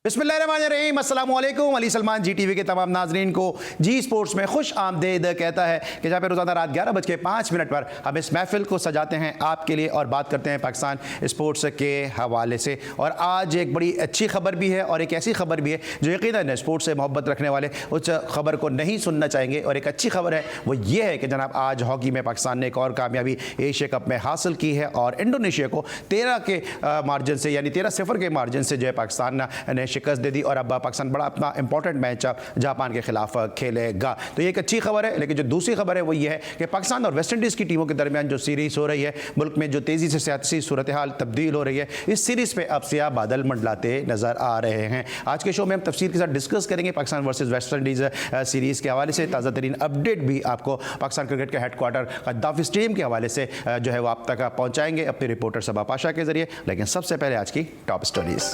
बिस्मिल्लाहिर्रहमानिर्रहीम, अस्सलाम वालेकुम। अली सलमान जी टीवी के तमाम नाजरीन को जी स्पोर्ट्स में खुश आमदेद कहता है कि जहाँ पे रोज़ाना रात 11:05 पर हम इस महफिल को सजाते हैं आपके लिए और बात करते हैं पाकिस्तान स्पोर्ट्स के हवाले से। और आज एक बड़ी अच्छी खबर भी है और एक ऐसी खबर भी है जो यकीनन स्पोर्ट्स से मोहब्बत रखने वाले उस खबर को नहीं सुनना चाहेंगे। और एक अच्छी खबर है वो ये है कि जनाब आज हॉकी में पाकिस्तान ने एक और कामयाबी एशिया कप में हासिल की है और इंडोनेशिया को 13 के मार्जिन से यानी 13-0 के मार्जिन से जो है पाकिस्तान ने शिकस्त दे दी और अब पाकिस्तान बड़ा अपना इंपॉर्टेंट मैच जापान के खिलाफ खेलेगा। तो ये एक अच्छी खबर है। लेकिन जो दूसरी खबर है वो ये है कि पाकिस्तान और वेस्ट इंडीज़ की टीमों के दरमियान जो सीरीज़ हो रही है, मुल्क में जो तेज़ी से सियासी सूरत हाल तब्दील हो रही है, इस सीरीज़ पे अब सियाह बादल मंडलाते नज़र आ रहे हैं। आज के शो में हम तफसील के साथ डिस्कस करेंगे Pakistan versus West Indies series के हवाले से। ताज़ा तरीन अपडेट भी आपको पाकिस्तान क्रिकेट के हेडक्वार्टर गद्दाफी स्टेडियम के हवाले से जो है वो आप तक पहुँचाएंगे अपने रिपोर्टर सबा पाशा के जरिए। लेकिन सबसे पहले आज की top stories.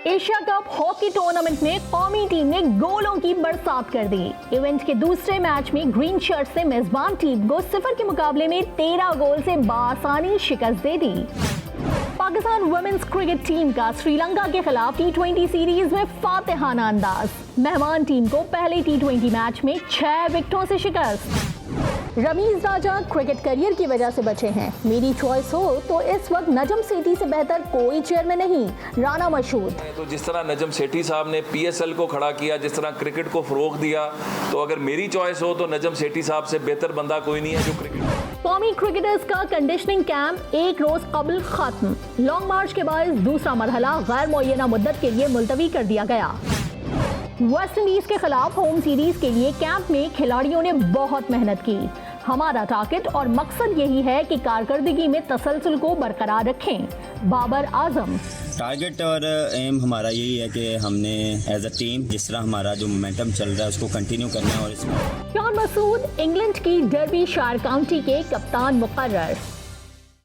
Asia cup hockey tournament में कौमी टीम ने गोलों की बरसात कर दी। इवेंट के दूसरे मैच में ग्रीन शर्ट्स ने मेजबान टीम को 0 के मुकाबले में 13 गोल से बासानी शिकस्त दे दी। पाकिस्तान वुमेन्स क्रिकेट टीम का श्रीलंका के खिलाफ T20 सीरीज में फातिहाना अंदाज। मेहमान टीम को पहले T20 मैच में 6 विकेटों से शिकस्त। रमीज राजा क्रिकेट करियर की वजह से बचे हैं। मेरी चॉइस हो तो इस वक्त नजम सेठी से बेहतर कोई चेयरमैन नहीं, राना मशहूद। तो जिस तरह नजम सेठी साहब ने PSL को खड़ा किया, जिस तरह क्रिकेट को फरोग दिया, तो अगर मेरी चॉइस हो तो नजम सेठी साहब से बेहतर बंदा कोई नहीं है जो क्रिकेट। कौमी क्रिकेटर्स का कंडीशनिंग कैंप एक रोज कबल खत्म। लॉन्ग मार्च के बाद दूसरा मरहला गैर मुअय्यना मुद्दत के लिए मुलतवी कर दिया गया। वेस्ट इंडीज के खिलाफ होम सीरीज के लिए कैंप में खिलाड़ियों ने बहुत मेहनत की। हमारा टारगेट और मकसद यही है कि कारकर्दगी में तसलसल को बरकरार रखें, बाबर आजम। टारगेट और एम हमारा यही है कि हमने एज अ टीम जिस तरह हमारा जो मोमेंटम चल रहा है उसको कंटिन्यू करना है। और इसमें शॉन मसूद इंग्लैंड की डर्बी शायर काउंटी के कप्तान मुकर्रर।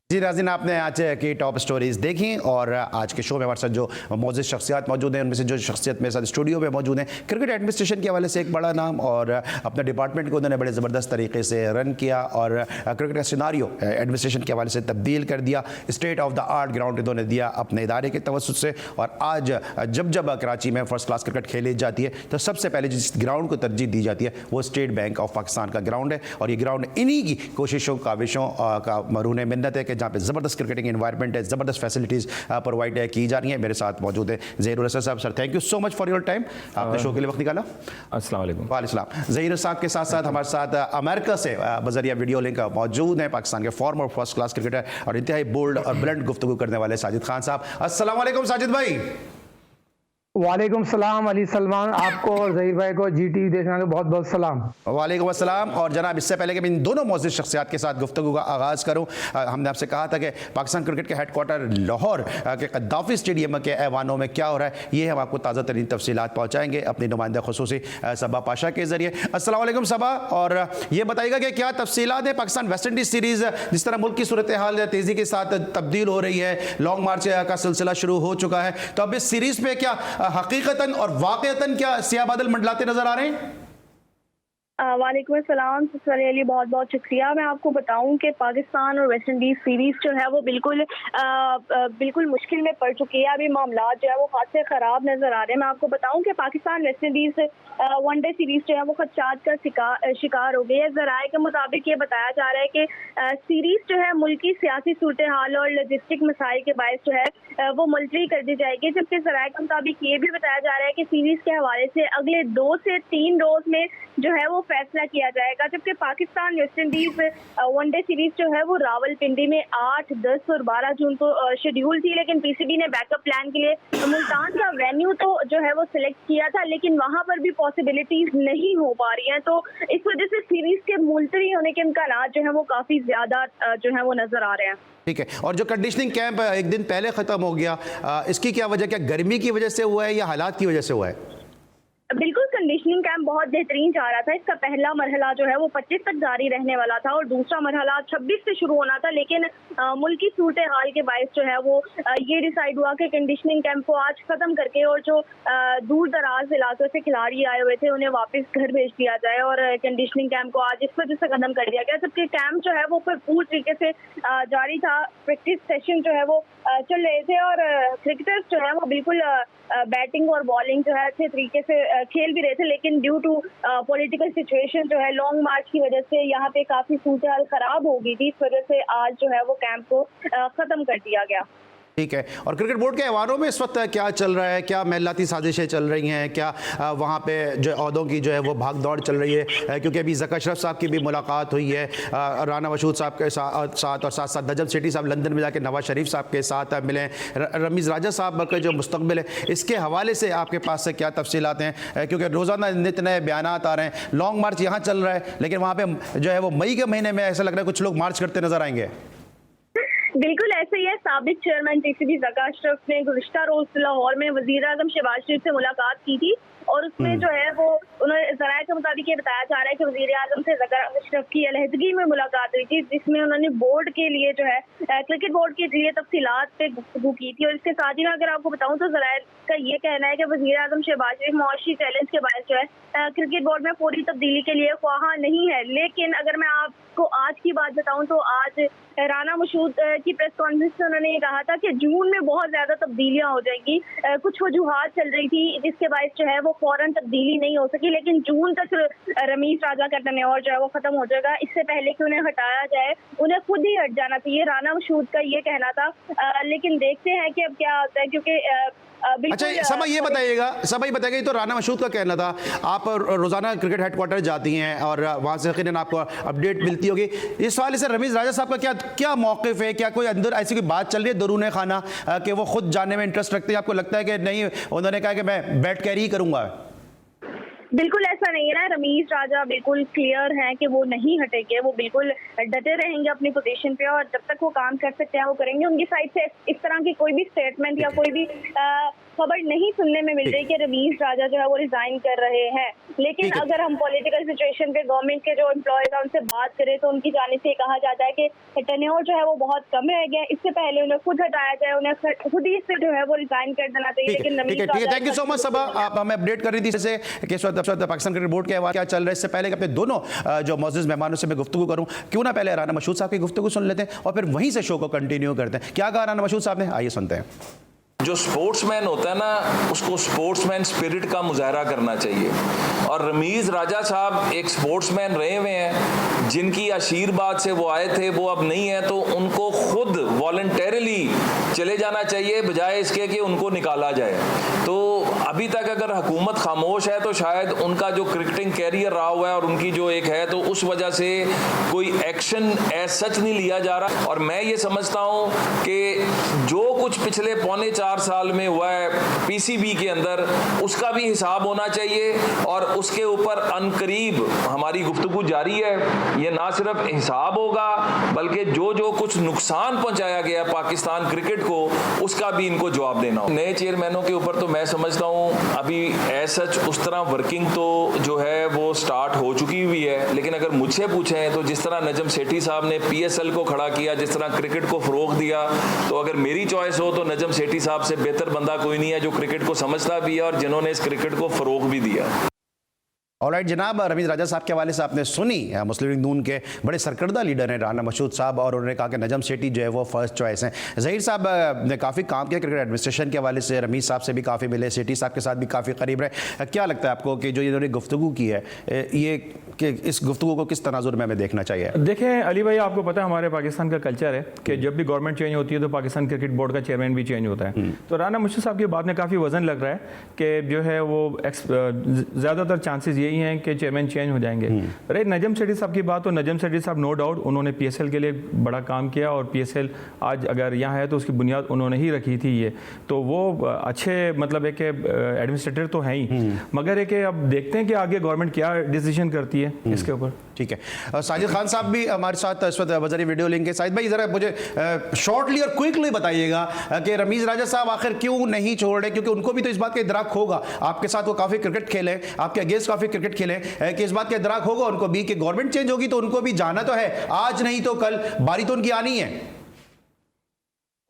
जी नाज़रीन, आपने आज की टॉप स्टोरीज़ देखी और आज के शो में हमारे साथ जो मौजूद शख्सियात मौजूद हैं उनमें से जो शख्सियत मेरे साथ स्टूडियो में मौजूद हैं, क्रिकेट एडमिनिस्ट्रेशन के हवाले से एक बड़ा नाम और अपने डिपार्टमेंट को उन्होंने बड़े ज़बरदस्त तरीके से रन किया और क्रिकेट का सिनारियो एडमिनिस्ट्रेशन के हवाले से तब्दील कर दिया। State of the art ground इन्होंने दिया अपने इदारे के तवस्सुत से। और आज जब कराची में फ़र्स्ट क्लास क्रिकेट खेली जाती है तो सबसे पहले जिस ग्राउंड को तरजीह दी जाती है वो स्टेट बैंक ऑफ पाकिस्तान का ग्राउंड है। और ये ग्राउंड इन्हीं की कोशिशों काविशों का मरून मिन्नत है कि जहाँ पर ज़बरदस्त क्रिकेटिंग एनवायरनमेंट है, ज़बरदस्त फैसिलिटीज़ प्रोवाइड की जा रही हैं। मेरे साथ मौजूद है ज़हीर रसा साहब। Sir, thank you so much for your time, आपने शो के लिए वक्त निकाला। अस्सलाम वालेकुम। वालेकुम। ज़हीर साहब के साथ साथ हमारे साथ अमेरिका से बजरिया वीडियो लिंक मौजूद हैं पाकिस्तान के फॉर्मर फर्स्ट क्लास क्रिकेटर और इंतहाई बोल्ड और ब्लंट गुफ्तगू करने वाले साजिद खान साहब। अस्सलाम वालेकुम साजिद भाई। वालेकुम सलाम अली सलमान, आपको और ज़हीर भाई को GTV देखने के बहुत बहुत सलाम। वालेकुम अस्सलाम। और जनाब, इससे पहले कि मैं इन दोनों मौजूद शख्सियात के साथ गुफ्तगू का आगाज़ करूँ, हमने आपसे कहा था कि पाकिस्तान क्रिकेट के हेडक्वार्टर लाहौर के गद्दाफी स्टेडियम के ऐवानों में क्या हो रहा है, ये हम आपको ताज़ा तरीन तफसीलात पहुँचाएंगे अपनी नुमाइंदा खुसूसी सबा पाशा के ज़रिए। अस्सलाम वालेकुम सबा, और ये बताइएगा कि क्या तफसीलात है पाकिस्तान वेस्ट इंडीज़ सीरीज़, जिस तरह मुल्क की सूरत हाल तेज़ी के साथ तब्दील हो रही है, लॉन्ग मार्च का सिलसिला शुरू हो चुका है, तो अब इस सीरीज़ पे क्या हकीकतन और वाक़तन क्या सियाह बादल मंडलाते नजर आ रहे हैं? वालेकुम अस्सलाम। सबसे पहले बहुत बहुत शुक्रिया। मैं आपको बताऊं कि पाकिस्तान और वेस्ट इंडीज़ सीरीज़ जो है वो बिल्कुल मुश्किल में पड़ चुकी है। अभी मामला जो है वो खासे ख़राब नज़र आ रहे हैं। मैं आपको बताऊं कि Pakistan West Indies one day series जो है वो खदशात का शिकार हो गई है। ज़राए के मुताबिक ये बताया जा रहा है कि सीरीज़ जो है मुल्की सियासी सूरत हाल और लॉजिस्टिक मसाइल के बायस जो है वो मुलतवी कर दी जाएगी। जबकि ज़राए के मुताबिक ये भी बताया जा रहा है कि सीरीज़ के हवाले से अगले 2 से 3 रोज़ में जो है वो फैसला किया जाएगा। जबकि Pakistan West Indies one day series जो है वो रावलपिंडी में 8, 10 और 12 जून को शेड्यूल थी, लेकिन PCB ने बैकअप प्लान के लिए मुल्तान का वेन्यू तो जो है वो सिलेक्ट किया था, लेकिन वहां पर भी पॉसिबिलिटीज नहीं हो पा रही हैं। तो इस वजह से सीरीज के मुलतवी होने के इम्कानात जो है वो काफी ज्यादा जो है वो नजर आ रहे हैं। ठीक है। और जो कंडीशनिंग कैंप एक दिन पहले खत्म हो गया, इसकी क्या वजह, क्या गर्मी की वजह से हुआ है या हालात की वजह से हुआ है? बिल्कुल, कंडीशनिंग कैंप बहुत बेहतरीन जा रहा था। इसका पहला मरहला जो है वो 25 तक जारी रहने वाला था और दूसरा मरहला 26 से शुरू होना था, लेकिन मुल्की सूरत हाल के बायस जो है वो ये डिसाइड हुआ कि कंडीशनिंग कैंप को आज खत्म करके और जो दूर दराज इलाकों से खिलाड़ी आए हुए थे उन्हें वापस घर भेज दिया जाए। और कंडीशनिंग कैंप को आज इस वजह से खत्म कर दिया गया, जबकि कैंप जो है वो भरपूर तरीके से जारी था। प्रैक्टिस सेशन जो है वो चल रहे थे और क्रिकेटर्स जो है वो बिल्कुल बैटिंग और बॉलिंग जो है अच्छे तरीके से खेल भी रहे थे, लेकिन ड्यू टू पॉलिटिकल सिचुएशन जो है लॉन्ग मार्च की वजह से यहाँ पे काफी सूरत हाल खराब हो गई थी। इस वजह से आज जो है वो कैंप को खत्म कर दिया गया। ठीक है, और क्रिकेट बोर्ड के अहवालों में इस वक्त क्या चल रहा है? क्या मेलाती साजिशें चल रही हैं? क्या वहाँ पे जो अहदों की जो है वो भाग दौड़ चल रही है? क्योंकि अभी ज़का अशरफ साहब की भी मुलाकात हुई है राना मशहूद साहब के साथ और साथ साथ नजम सेठी साहब लंदन में जाके नवाज शरीफ साहब के साथ मिले। रमीज़ राजा साहब का जो मुस्तकबिल है इसके हवाले से आपके पास से क्या तफसीलात हैं? क्योंकि रोज़ाना नित नए बयान आ रहे हैं। लॉन्ग मार्च यहाँ चल रहा है, लेकिन वहाँ पर जो है वो मई के महीने में ऐसा लग रहा है कुछ लोग मार्च करते नजर आएंगे। बिल्कुल ऐसे ही है। साबिक चेयरमैन पीसीबी ज़का अशरफ ने गुज़िश्ता रोज़ लाहौर में वज़ीर आज़म शहबाज शरीफ से मुलाकात की थी और उसमें जो है वो उन्होंने ज़राए के मुताबिक ये बताया जा रहा है कि वज़ीर आज़म से ज़का अशरफ की अलहदगी में मुलाकात हुई थी, जिसमें उन्होंने बोर्ड के लिए जो है क्रिकेट बोर्ड के लिए तफसीलात पे गुफ्तगू की थी। और इसके साथ ही मैं अगर आपको बताऊं तो ज़राए का ये कहना है कि वज़ीर आज़म शहबाज शरीफ मुआशी चैलेंज के बायस जो है क्रिकेट बोर्ड में पूरी तब्दीली के लिए ख्वाह नहीं है। लेकिन अगर मैं आपको आज की बात बताऊं तो आज राना मशहूद की प्रेस कॉन्फ्रेंस में उन्होंने ये कहा था कि जून में बहुत ज्यादा तब्दीलियां हो जाएंगी। कुछ वजूहात चल रही थी जिसके बायस जो है वो फौरन तब्दीली नहीं हो सकी, लेकिन जून तक रमीज राजा का टेन्योर जो है वो खत्म हो जाएगा। इससे पहले कि उन्हें हटाया जाए उन्हें खुद ही हट जाना चाहिए, राना मशहूद का ये कहना था। लेकिन देखते हैं कि अब क्या होता है, क्योंकि अच्छा सबा ये बताइएगा, ये तो राना मशहूद का कहना था। आप रोजाना क्रिकेट हेडक्वार्टर जाती हैं और वहाँ से यकीनन आपको अपडेट मिलती होगी। इस वाले से रमीज राजा साहब का क्या मौक़िफ़ है? क्या कोई अंदर ऐसी कोई बात चल रही है दरूने खाना कि वो खुद जानने में इंटरेस्ट रखते हैं? आपको लगता है कि नहीं, उन्होंने कहा कि मैं बैट कैरी ही करूँगा? बिल्कुल ऐसा नहीं है ना। रमीज राजा बिल्कुल क्लियर हैं कि वो नहीं हटेंगे, वो बिल्कुल डटे रहेंगे अपनी पोजीशन पे और जब तक वो काम कर सकते हैं वो करेंगे। उनकी साइड से इस तरह की कोई भी स्टेटमेंट या कोई भी खबर नहीं सुनने में मिल रही कि रमीज राजा जो है वो रिजाइन कर रहे हैं। लेकिन अगर हम पॉलिटिकल सिचुएशन पे गवर्नमेंट के जो एम्प्लॉयज हैं उनसे बात करें तो उनकी जानिब से कहा जाता है कि टेन्योर जो है वो बहुत कम रह गया, इससे पहले उन्हें खुद हटाया जाए, उन्हें खुद ही से जो है वो रिजाइन कर देना चाहिए। लेकिन ठीक है, थैंक यू सो मच सबा। आप हमें अपडेट कर रही थी जैसे कि इस वक्त पाकिस्तान क्रिकेट बोर्ड के क्या चल रहा है। इससे पहले अपने दोनों जो मौजूद मेहमानों से मैं गुफ्तगू करूं, क्यों ना पहले राना मशहूद साहब की गुफ्तगू सुन लेते हैं और फिर वहीं से शो को कंटिन्यू करते हैं। क्या कहा राना मशहूद साहब ने, आइए सुनते हैं। जो स्पोर्ट्समैन होता है ना, उसको स्पोर्ट्समैन स्पिरिट का मुजाहरा करना चाहिए। और रमीज राजा साहब एक स्पोर्ट्समैन रहे हुए हैं, जिनकी आशीर्वाद से वो आए थे, वो अब नहीं है, तो उनको खुद वॉलंटरीली चले जाना चाहिए बजाय इसके कि उनको निकाला जाए। तो अभी तक अगर हुकूमत खामोश है तो शायद उनका जो क्रिकेटिंग कैरियर रहा हुआ है और उनकी जो एक है, तो उस वजह से कोई एक्शन एज सच नहीं लिया जा रहा। और मैं ये समझता हूँ कि जो कुछ पिछले 4.25 साल में हुआ है पीसीबी के अंदर, उसका भी हिसाब होना चाहिए और उसके ऊपर अनकरीब हमारी गुफ्तगू जारी है। ये ना सिर्फ हिसाब होगा बल्कि जो जो कुछ नुकसान पहुंचाया गया पाकिस्तान क्रिकेट को, उसका भी इनको जवाब देना हो। नए चेयरमैनों के ऊपर तो मैं समझता हूँ अभी एज सच उस तरह वर्किंग तो जो है वो स्टार्ट हो चुकी हुई है। लेकिन अगर मुझसे पूछें तो जिस तरह नजम सेठी साहब ने पीएसएल को खड़ा किया, जिस तरह क्रिकेट को फरोग दिया, तो अगर मेरी चॉइस हो तो नजम सेठी साहब से बेहतर बंदा कोई नहीं है जो क्रिकेट को समझता भी है और जिन्होंने इस क्रिकेट को फरोग भी दिया। ऑलराइट जनाब, रमीज राजा साहब के हवाले से आपने सुनी। मुस्लिम लीग नून के बड़े सरकर्दा लीडर हैं राना मशहूद साहब और उन्होंने कहा कि नजम सेठी जो है वो फर्स्ट चॉइस हैं। ज़हीर साहब ने काफ़ी काम किया क्रिकेट एडमिनिस्ट्रेशन के हवाले से, रमीज साहब से भी काफ़ी मिले, सेठी साहब के साथ भी काफ़ी करीब रहे। क्या लगता है आपको कि जो इन्होंने गुफ्तगू की है, ये कि इस गुफ्तगू को किस तनाजुर में हमें देखना चाहिए? देखें अली भाई, आपको पता है हमारे पाकिस्तान का कल्चर है कि जब भी गवर्नमेंट चेंज होती है तो पाकिस्तान क्रिकेट बोर्ड का चेयरमैन भी चेंज होता है। तो राना मशहूद साहब की बात में काफ़ी वजन लग रहा है कि जो है वो ज़्यादातर चांसेस यही हैं कि चेयरमैन चेंज हो जाएंगे। रही नजम सेठी साहब की बात, तो नजम सेठी साहब नो डाउट उन्होंने पीएसएल के लिए बड़ा काम किया और पीएसएल आज अगर यहाँ है तो उसकी बुनियाद उन्होंने ही रखी थी। ये तो वो अच्छे मतलब है कि एडमिनिस्ट्रेटर तो हैं ही, मगर है कि अब देखते हैं कि आगे गवर्नमेंट क्या डिसीजन करती है इसके ऊपर। ठीक है, साजिद खान साहब भी हमारे साथ इस वक्त वज़ारी वीडियो लिंक है। साजिद भाई ज़रा मुझे शॉर्टली और क्विकली बताइएगा कि रमीज राजा साहब आखिर क्यों नहीं छोड़ रहे, क्योंकि उनको भी तो इस बात का इदराक होगा, आपके साथ वो काफ़ी क्रिकेट खेले, आपके अगेंस्ट काफ़ी क्रिकेट खेले, कि इस बात का इदराक होगा उनको भी कि गवर्नमेंट चेंज होगी तो उनको भी जाना तो है, आज नहीं तो कल बारी तो उनकी आनी है।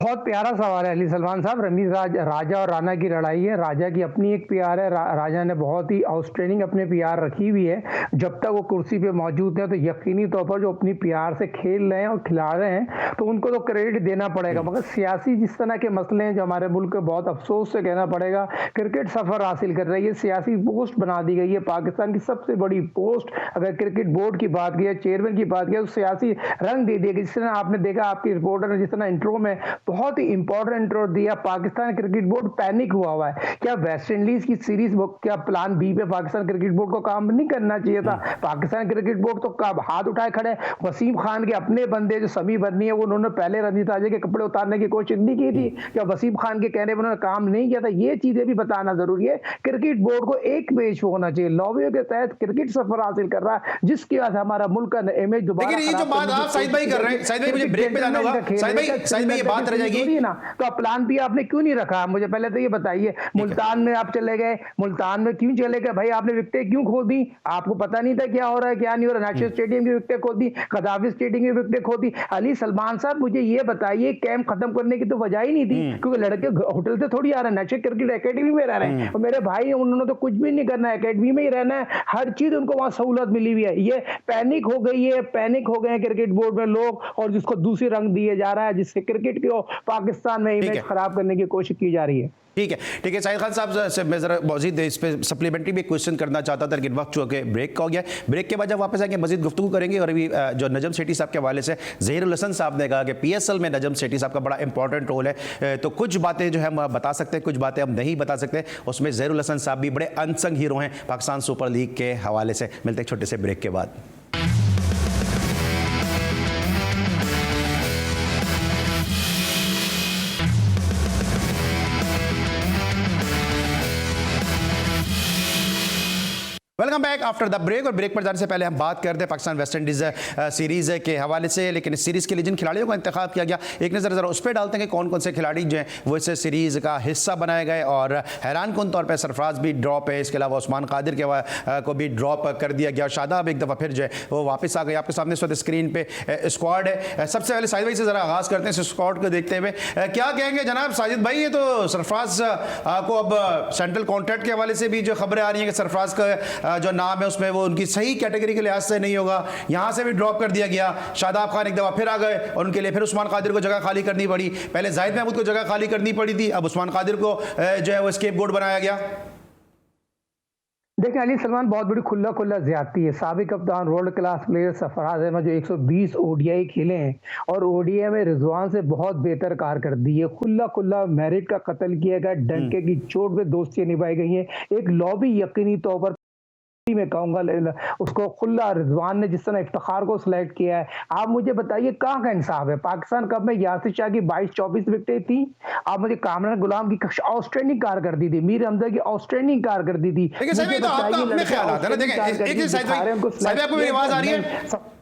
बहुत प्यारा सवाल है अली सलमान साहब। रमीज राजा और राणा की लड़ाई है। राजा की अपनी एक पीआर है, राजा ने बहुत ही आउटस्टैंडिंग अपने पीआर रखी हुई है। जब तक वो कुर्सी पे मौजूद है तो यकीनी तौर पर जो अपनी पीआर से खेल रहे हैं और खिला रहे हैं तो उनको तो क्रेडिट देना पड़ेगा। मगर सियासी जिस तरह के मसले हैं जो हमारे मुल्क के, बहुत अफसोस से कहना पड़ेगा, क्रिकेट सफर हासिल कर रही है। सियासी पोस्ट बना दी गई है पाकिस्तान की सबसे बड़ी पोस्ट। अगर क्रिकेट बोर्ड की बात की, चेयरमैन की बात की, तो सियासी रंग दे दिया। जिस तरह आपने देखा, आपकी रिपोर्टर ने जिस तरह इंट्रो में बहुत ही इंपॉर्टेंट इंट्रो दिया, पाकिस्तान क्रिकेट बोर्ड पैनिक हुआ है। क्या वेस्ट इंडीज की सीरीज, क्या प्लान बी पे पाकिस्तान क्रिकेट बोर्ड को काम नहीं करना चाहिए था? पाकिस्तान क्रिकेट बोर्ड तो कब हाथ उठाए खड़े। वसीम खान के अपने बंदे जो समी बदनी है, वो उन्होंने पहले रंजीत राजा के कपड़े उतारने की कोशिश नहीं की थी। क्या वसीम खान के कहने पर उन्होंने काम नहीं किया था? ये चीजें भी बताना जरूरी है। क्रिकेट बोर्ड को एक पेज होना चाहिए। लॉबियों के तहत क्रिकेट सफर हासिल कर रहा है, जिसके बाद हमारा मुल्क का इमेज दोबारा। लेकिन ये जो बात आप साहिद भाई कर रहे हैं, साहिद भाई मुझे ब्रेक पे जाना होगा। साहिद भाई ये बात रह जाएगी ना, तो प्लान भी आपने क्यों नहीं रखा? मुझे पहले तो ये बताइए। मुल्तान में आप चले गए, मुल्तान में क्यों चले गए भाई? आपने विकेटें क्यों खो दी? आपको पता नहीं था क्या हो रहा है क्या नहीं हो रहा? नेशनल स्टेडियम की विकेटें खो दी, गद्दाफी स्टेडियम की विकेटें खो दी। अली सलमान साहब मुझे ये बताइए, कैंप खत्म करने की तो वजह ही नहीं थी, क्योंकि लड़के होटल से थोड़ी आ रहे हैं, नेशनल क्रिकेट एकेडमी में रह रहे हैं। और मेरे भाई उन्होंने तो कुछ भी नहीं करना है, एकेडमी में ही रहना है। हर चीज उनको वहां सहूलत मिली हुई है। ये पैनिक हो गई है, पैनिक हो गए हैं क्रिकेट बोर्ड में लोग, और जिसको दूसरी रंग दिए जा रहा है, जिससे क्रिकेट को पाकिस्तान में इमेज खराब करने की कोशिश की जा रही है। ठीक है साहिद खान साहब से मैं जरा मजीद इस पे सप्लीमेंट्री भी क्वेश्चन करना चाहता था, लेकिन वक्त चूँकि ब्रेक का हो गया। ब्रेक के बाद जब वापस आएंगे मजीद गुफ्तगू करेंगे। और अभी जो नजम सेठी साहब के हवाले से ज़हीरुल हसन साहब ने कहा कि PSL में नजम सेठी साहब का बड़ा इंपॉर्टेंट रोल है, तो कुछ बातें जो है हम बता सकते हैं, कुछ बातें हम नहीं बता सकते। उसमें ज़हीरुल हसन साहब भी बड़े अनसंग हीरो हैं पाकिस्तान सुपर लीग के हवाले से। मिलते हैं छोटे से ब्रेक के बाद। Welcome back after the break. और ब्रेक पर जाने से पहले हम बात करते हैं पाकिस्तान वेस्ट इंडीज़ सीरीज़ के हवाले से। लेकिन इस सीरीज़ के लिए जिन खिलाड़ियों का इंतखाब किया गया, एक नज़र ज़रा उस पर डालते हैं कि कौन कौन से खिलाड़ी जो हैं वो इस सीरीज़ का हिस्सा बनाए गए। और हैरान कौन तौर पर सरफराज भी ड्रॉप है, इसके अलावा उस्मान कादिर के को भी ड्रॉप कर दिया गया। शादाब एक दफ़ा फिर जो है वो वापस आ गए। आपके सामने इस वक्त स्क्रीन पर स्क्वाड है। सबसे पहले साजिद भाई से ज़रा आगाज़ करते हैं इस स्क्वाड को देखते हुए। क्या कहेंगे जनाब साजिद भाई? ये तो सरफराज को अब सेंट्रल कॉन्ट्रैक्ट के हवाले से भी जो खबरें आ रही हैं कि सरफराज का जो नाम है उसमें वो उनकी सही कैटेगरी के लिहाज से नहीं होगा, यहां से भी ड्रॉप कर दिया गया। शादाब खान एक दफा फिर आ गए और उनके लिए फिर उस्मान कादिर को जगह खाली करनी पड़ी। पहले जाहिद महमूद को जगह खाली करनी पड़ी थी, अब उस्मान कादिर को जो है वो स्केपगोट बनाया गया। देखिए अली सलमान, बहुत बड़ी खुला ज्यादती है। साबिक कप्तान world class player Sarfaraz Ahmed जो 120 ODI खेले हैं और ODI में रिजवान से बहुत बेहतर कारकर्दगी है। खुला मेरिट का कत्ल किया गया, डंके की चोट पे दोस्तियां निभाई गई हैं। एक लॉबी यकीनी तौर पर मैं कहूंगा उसको खुला रिजवान ने जिस तरह इफ्तिखार को सिलेक्ट किया है। आप मुझे बताइए कहाँ का इंसाफ है? पाकिस्तान कप में यासिर शाह की 22-24 विकेटें थी। आप मुझे कामरान गुलाम की आउटस्टैंडिंग कारकर्दगी थी, मीर हमजा की आउटस्टैंडिंग कारकर्दगी थी।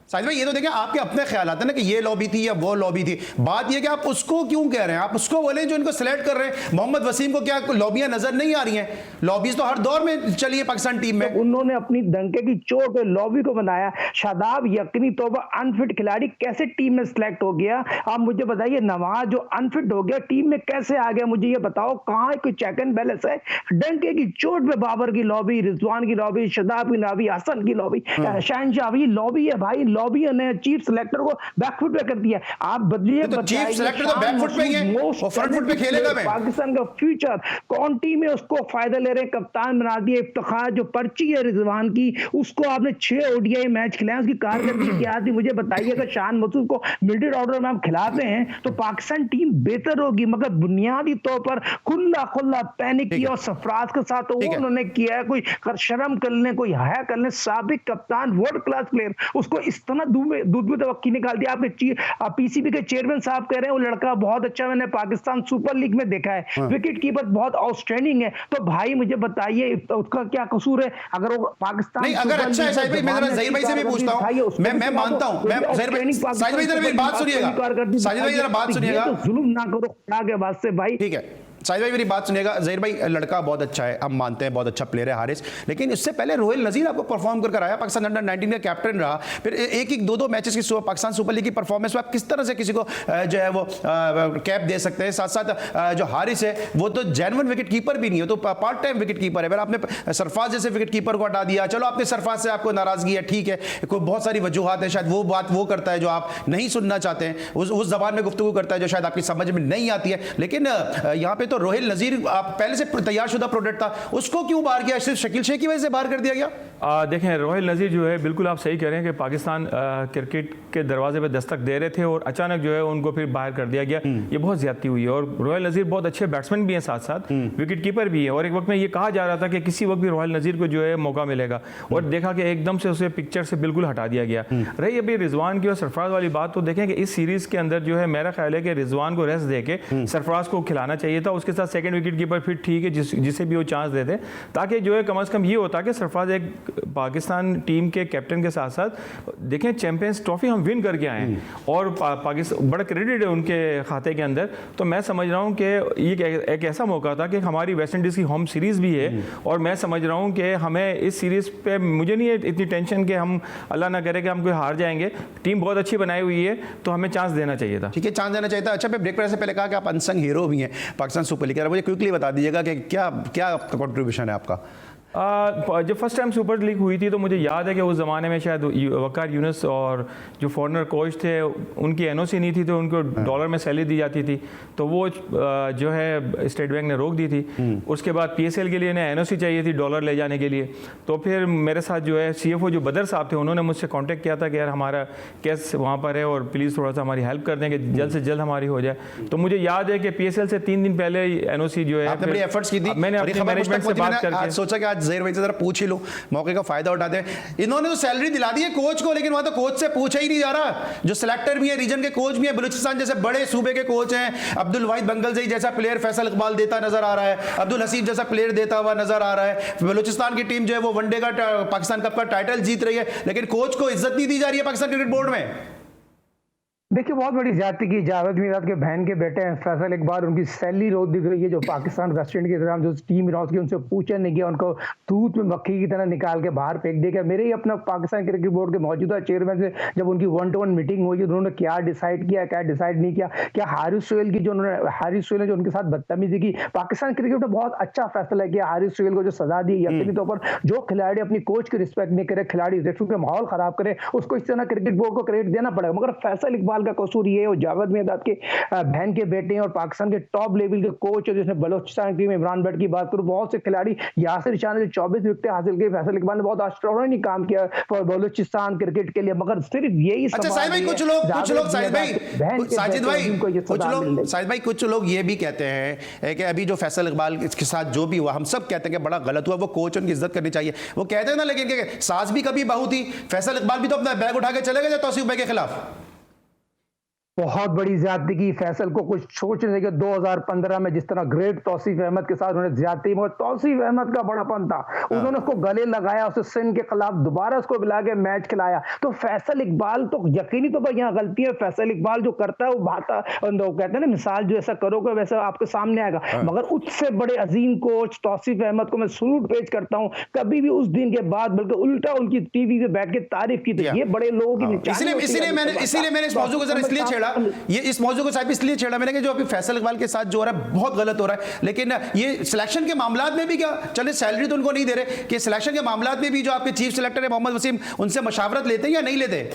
साहिद भाई ये तो देखें आपके अपने ख्याल आते हैं ना कि ये लॉबी थी या वो लॉबी थी। बात ये कि आप उसको क्यों कह रहे हैं? आप उसको बोले जो इनको सिलेक्ट कर रहे हैं। मोहम्मद वसीम को क्या लॉबियां नजर नहीं आ रही हैं? लॉबीज तो हर दौर में चली है पाकिस्तान टीम में। तो उन्होंने अपनी डंके की चोट पे लॉबी को बनाया। शादाब यकीनी तौर पर अनफिट खिलाड़ी कैसे टीम में सिलेक्ट हो गया? आप मुझे बताइए। नवाज जो अनफिट हो गया टीम में कैसे आ गया? मुझे ये बताओ, कहाँ कोई चेक एंड बैलेंस है? डंके की चोट पे बाबर की लॉबी, रिजवान की लॉबी, शादाब की लॉबी, हसन की लॉबी, शहनशाह की लॉबी है भाई। लॉबी ने चीफ सिलेक्टर को बैकफुट पे कर दिया। आप बदलिए, तो चीफ सिलेक्टर तो बैकफुट पे ही है, वो फ्रंट फुट पे खेलेगा। पाकिस्तान का फ्यूचर कौन टीम है उसको फायदा ले रहे हैं, कप्तान बना दिया। इफ्तिखार जो पर्ची है रिजवान की, उसको आपने 6 ODI मैच खिलाए, उसकी कारकर्दगी क्या थी मुझे बताइए। अगर शान मसूद को मिलिट्री ऑर्डर में आप खिलाते हैं तो पाकिस्तान टीम बेहतर होगी। मगर बुनियादी तौर पर खुला पैनिक किया और सरफराज के साथ तो उन्होंने किया है। कोई शर्म कर ले, कोई हया कर ले। साबिक कप्तान वर्ल्ड क्लास प्लेयर, उसको इस तरह दूध में तवक्की निकाल दिया। आपके PCB के चेयरमैन साहब कह रहे हैं वो लड़का बहुत अच्छा, मैंने पाकिस्तान सुपर लीग में देखा है, विकेट कीपर बहुत आउटस्टैंडिंग है। तो भाई मुझे बताइए उसका क्या कसूर है? अगर वो पाकिस्तान नहीं, अगर अच्छा है साहिद भाई, मैं जरा ज़हीर भाई से भी पूछता हूं। मैं मानता हूं, मैं ज़हीर भाई, साहिद भाई जरा मेरी बात सुनिएगा। साहिद भाई जरा बात सुनिएगा, जुल्म ना करो खुदा के वास्ते भाई। ठीक है साहिद भाई मेरी बात सुनिएगा, ज़हीर भाई लड़का बहुत अच्छा है, हम मानते हैं बहुत अच्छा प्लेयर है हारिस, लेकिन इससे पहले रोहिल नज़ीर आपको परफॉर्म कर आया, पाकिस्तान अंडर 19 का कैप्टन रहा, फिर एक दो मैचेस की पाकिस्तान सुपर लीग की परफॉर्मेंस में आप किस तरह से किसी को जो है वो कैप दे सकते हैं? साथ साथ जो हारिस है वो तो जेन्युइन विकेट कीपर भी नहीं है, तो पार्ट टाइम विकेट कीपर है। फिर आपने सरफराज जैसे विकेट कीपर को हटा दिया, चलो आपने सरफराज से आपको नाराजगी है, ठीक है, कोई बहुत सारी वजूहात है, शायद वो बात वो करता है जो आप नहीं सुनना चाहते हैं, उस जबान में गुफ्तगू करता है जो शायद आपकी समझ में नहीं आती है, लेकिन यहाँ पे तो रोहिल नज़ीर आप पहले से तैयार शुदा प्रोडक्ट था, उसको क्यों बाहर किया? सिर्फ शकील शेख की वजह से बाहर कर दिया गया? देखें, रोहिल नज़ीर जो है बिल्कुल आप सही कह रहे हैं कि पाकिस्तान क्रिकेट के दरवाजे पे दस्तक दे रहे थे और अचानक जो है उनको फिर बाहर कर दिया गया, ये बहुत ज्यादती हुई है। और रोहिल नज़ीर बहुत अच्छे बैट्समैन भी हैं, साथ साथ विकेट कीपर भी है, और एक वक्त में ये कहा जा रहा था कि किसी वक्त भी रोहिल नज़ीर को जो है मौका मिलेगा, और देखा कि एकदम से उसे पिक्चर से बिल्कुल हटा दिया गया। रही अभी रिजवान की और सरफराज वाली बात, तो देखें कि इस सीरीज के अंदर जो है मेरा ख्याल है कि रिजवान को रेस्ट देके सरफराज को खिलाना चाहिए था, उसके साथ सेकंड विकेट कीपर फिर ठीक है जिसे भी वो चांस देते, ताकि जो है कम से कम ये होता कि सरफराज एक पाकिस्तान टीम के कैप्टन के साथ साथ देखें चैंपियंस ट्रॉफी हम विन करके आए हैं और पाकिस्तान बड़ा क्रेडिट है उनके खाते के अंदर। तो मैं समझ रहा हूं कि ये एक ऐसा मौका था कि हमारी वेस्ट इंडीज़ की होम सीरीज़ भी है, और मैं समझ रहा हूं कि हमें इस सीरीज़ पे मुझे नहीं है इतनी टेंशन कि हम अल्लाह ना करे कि हम कोई हार जाएंगे, टीम बहुत अच्छी बनाई हुई है तो हमें चांस देना चाहिए था। ठीक है, चांस देना चाहिए था। अच्छा, मैं ब्रेक पर से पहले कहा कि आप अनसंग हीरो भी हैं पाकिस्तान सुपर लीग, मुझे क्विकली बता दीजिएगा कि क्या क्या कंट्रीब्यूशन है आपका? जब फर्स्ट टाइम सुपर लीग हुई थी तो मुझे याद है कि उस ज़माने में शायद वकार यूनुस और जो फॉरनर कोच थे उनकी एनओसी नहीं थी, तो उनको डॉलर में सैलरी दी जाती थी, तो वो जो है स्टेट बैंक ने रोक दी थी। उसके बाद पीएसएल के लिए इन्हें एनओसी चाहिए थी डॉलर ले जाने के लिए, तो फिर मेरे साथ जो है सीएफओ जो बदर साहब थे उन्होंने मुझसे कॉन्टेक्ट किया था कि यार हमारा केस वहाँ पर है और प्लीज़ थोड़ा सा हमारी हेल्प कर दें कि जल्द से जल्द हमारी हो जाए। तो मुझे याद है कि पीएसएल से 3 दिन पहले एनओसी जो है आपने बड़ी एफर्ट्स की थी, मैंने अपने मैनेजमेंट से बात करके सोचा कि आज ज़हीर भाई से जरा पूछ ही लो, मौके का फायदा उठाते हैं। इन्होंने तो सैलरी दिला दी है कोच को, लेकिन वहां तो कोच से पूछा ही नहीं जा रहा। जो सिलेक्टर भी है, रीजन के कोच भी है, बलूचिस्तान जैसे बड़े सूबे के कोच हैं, अब्दुल वाहिद बंगलजई जैसा प्लेयर फैसल इकबाल देता नजर आ रहा है, अब्दुल हसीब जैसा प्लेयर देता हुआ नजर आ रहा है। बलूचिस्तान की टीम जो है वो वनडे का पाकिस्तान कप का टाइटल जीत रही है, लेकिन कोच को इज्जत नहीं दी जा रही है पाकिस्तान क्रिकेट बोर्ड में। देखिए, बहुत बड़ी ज्यादती की। जावेद मीरात के बहन के बेटे हैं फैसल इकबाल, उनकी सैलरी रोज दिख रही है, जो पाकिस्तान वेस्ट इंडीज के दौरान जो टीम रॉस की उनसे पूछा नहीं गया, उनको दूध में मक्खी की तरह निकाल के बाहर फेंक दिया। मेरे ही अपना पाकिस्तान क्रिकेट बोर्ड के मौजूदा चेयरमैन से जब उनकी 1-to-1 मीटिंग हुई, उन्होंने क्या डिसाइड किया, क्या डिसाइड नहीं किया, क्या हारिस सोहेल की जो उन्होंने हारिस सोहेल ने जो उनके साथ बदतमीजी की, पाकिस्तान क्रिकेट में बहुत अच्छा फैसला किया। हारिस सोहेल को जो सजा दी, यकीनी तौर पर जो खिलाड़ी अपनी कोच की रिस्पेक्ट नहीं करे, खिलाड़ी के माहौल खराब करे, उसको इस तरह क्रिकेट बोर्ड को क्रेडिट देना पड़ेगा। मगर फैसल इकबाल का कसूर ये है, जावेद मीरात के बहन के बेटे हैं और पाकिस्तान के टॉप लेवल के कोच है, जिसने बलोचिस्तान टीम इमरान भट्ट की बात करूं, बहुत से खिलाड़ी यासिर शाह ने 24 विकेट हासिल की, फैसल इकबाल ने बहुत एक्स्ट्राऑर्डिनरी काम किया फॉर बलोचिस्तान क्रिकेट के लिए। मगर सिर्फ यही अच्छा साहिद भाई, कुछ लोग साजिद भाई कुछ लोग ये भी कहते हैं कि अभी जो फैसल इकबाल के साथ जो भी हुआ, हम सब कहते हैं कि बड़ा गलत हुआ, वो कोच उनकी इज्जत करनी चाहिए, वो कहते हैं ना, लेकिन सास भी कभी बहू थी, फैसल इकबाल भी तो अपना बैग उठा के चले गए तौसीफ भाई के खिलाफ। बहुत बड़ी ज्यादती की। फैसल को कुछ सोचने के 2015 में जिस तरह ग्रेट तौसीफ अहमद के साथ उन्होंने ज्यादती, मगर तौसीफ अहमद का बड़ापन था, उन्होंने उसको गले लगाया, उसे सिंध के खिलाफ दोबारा उसको बुला के मैच खिलाया। तो फैसल इकबाल तो यकीनी तो यहाँ गलती है, फैसल इकबाल जो करता है वो भाता, कहते हैं ना मिसाल जो ऐसा करोगे वैसा आपके सामने आएगा। मगर उससे बड़े अजीम कोच तौसीफ अहमद को मैं सलूट पेश करता हूँ, कभी भी उस दिन के बाद बल्कि उल्टा उनकी टीवी पे बैठ के तारीफ की थी। ये बड़े लोगों की इसीलिए मैंने इस मौजूद को जरा इसलिए छेड़ा, ये इस मौजूद को साहब इसलिए छेड़ा मैंने कि जो अभी फैसल इकबाल के साथ जो हो रहा है बहुत गलत हो रहा है। लेकिन ये सिलेक्शन के मामलात में भी क्या, चले सैलरी तो उनको नहीं दे रहे, कि सिलेक्शन के मामलात में भी जो आपके चीफ सिलेक्टर है मोहम्मद वसीम, उनसे मशावरत लेते हैं या नहीं लेते?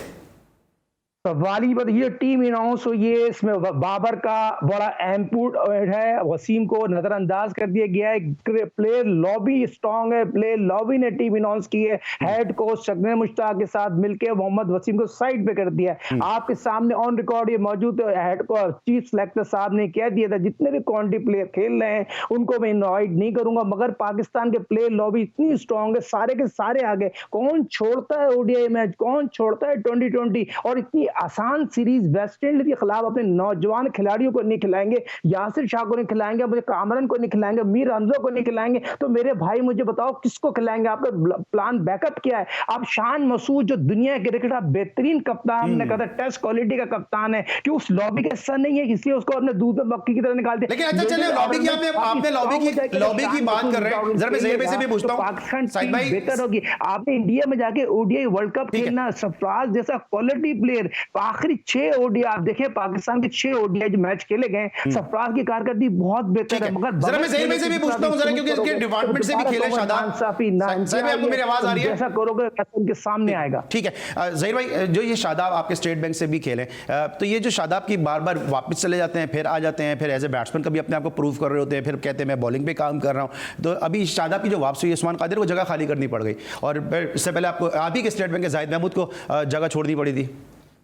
वाली बात, ये टीम अनाउंस हुई है, इसमें बाबर का बड़ा इनपुट है, वसीम को नजरअंदाज कर दिया गया है, प्लेयर लॉबी स्ट्रांग है, प्लेयर लॉबी ने टीम अनाउंस की है, हेड कोच शगने मुश्ताक के साथ मिलकर मोहम्मद वसीम को साइड पे कर दिया है। आपके सामने ऑन रिकॉर्ड ये मौजूद हेड कोच चीफ सिलेक्टर साहब ने कह दिया था जितने भी क्वांटिटी प्लेयर खेल रहे हैं उनको मैं इनवाइट नहीं करूंगा। मगर पाकिस्तान के प्लेयर लॉबी इतनी स्ट्रांग है, सारे के सारे आगे, कौन छोड़ता है ओडीआई मैच, कौन छोड़ता है 2020, और इतनी आसान सीरीज वेस्ट इंडीज के खिलाफ अपने नौजवान खिलाड़ियों को नहीं खिलाएंगे, यासिर शाह को नहीं खिलाएंगे, मुझे कामरन को नहीं खिलाएंगे, मीर हमजा को नहीं खिलाएंगे, तो मेरे भाई मुझे बताओ किसको खिलाएंगे? आपका प्लान बैकअप क्या है? आप शान मसूद जो दुनिया के क्रिकेट का बेहतरीन कप्तान, हमने कहा था टेस्ट क्वालिटी का कप्तान है, कि उस लॉबी का हिस्सा नहीं है, इसलिए उसको अपने दूध में मक्खी की तरह निकाल दिया। लेकिन अच्छा चलिए, लॉबी की आपने लॉबी की बात कर रहे हैं, जरा मैं ज़हीर भाई से भी पूछता हूं, पाकिस्तान साहिद भाई बेहतर होगी। आपने इंडिया में जाके ओडीआई वर्ल्ड कप खेलना, सरफराज जैसा क्वालिटी प्लेयर, आखिरी 6 ओडीआई आप देखें, पाकिस्तान के 6 ओडीआई जो मैच खेले गए, सरफराज की कारकर्दगी बहुत बेहतर है। मगर जरा मैं ज़हीर भाई से भी पूछता हूं, जरा क्योंकि इसके डिपार्टमेंट से भी खेले शादाब साहब, आपको मेरी आवाज आ रही है? जैसा करोगे उनके सामने आएगा। ठीक है ज़हीर भाई, जो ये शादाब आपके स्टेट बैंक से भी खेले, तो ये जो शादाब की बार बार वापस चले जाते हैं, फिर आ जाते हैं, फिर एज ए बैट्समैन कभी अपने आप को प्रूव कर रहे होते हैं, फिर कहते हैं मैं बॉलिंग पे काम कर रहा हूं, तो अभी शादाब की जो वापसी हुई, उस्मान कादिर को जगह खाली करनी पड़ गई, और इससे पहले आपको आप ही के स्टेट बैंक के जाहिद महमूद को जगह छोड़नी पड़ी थी।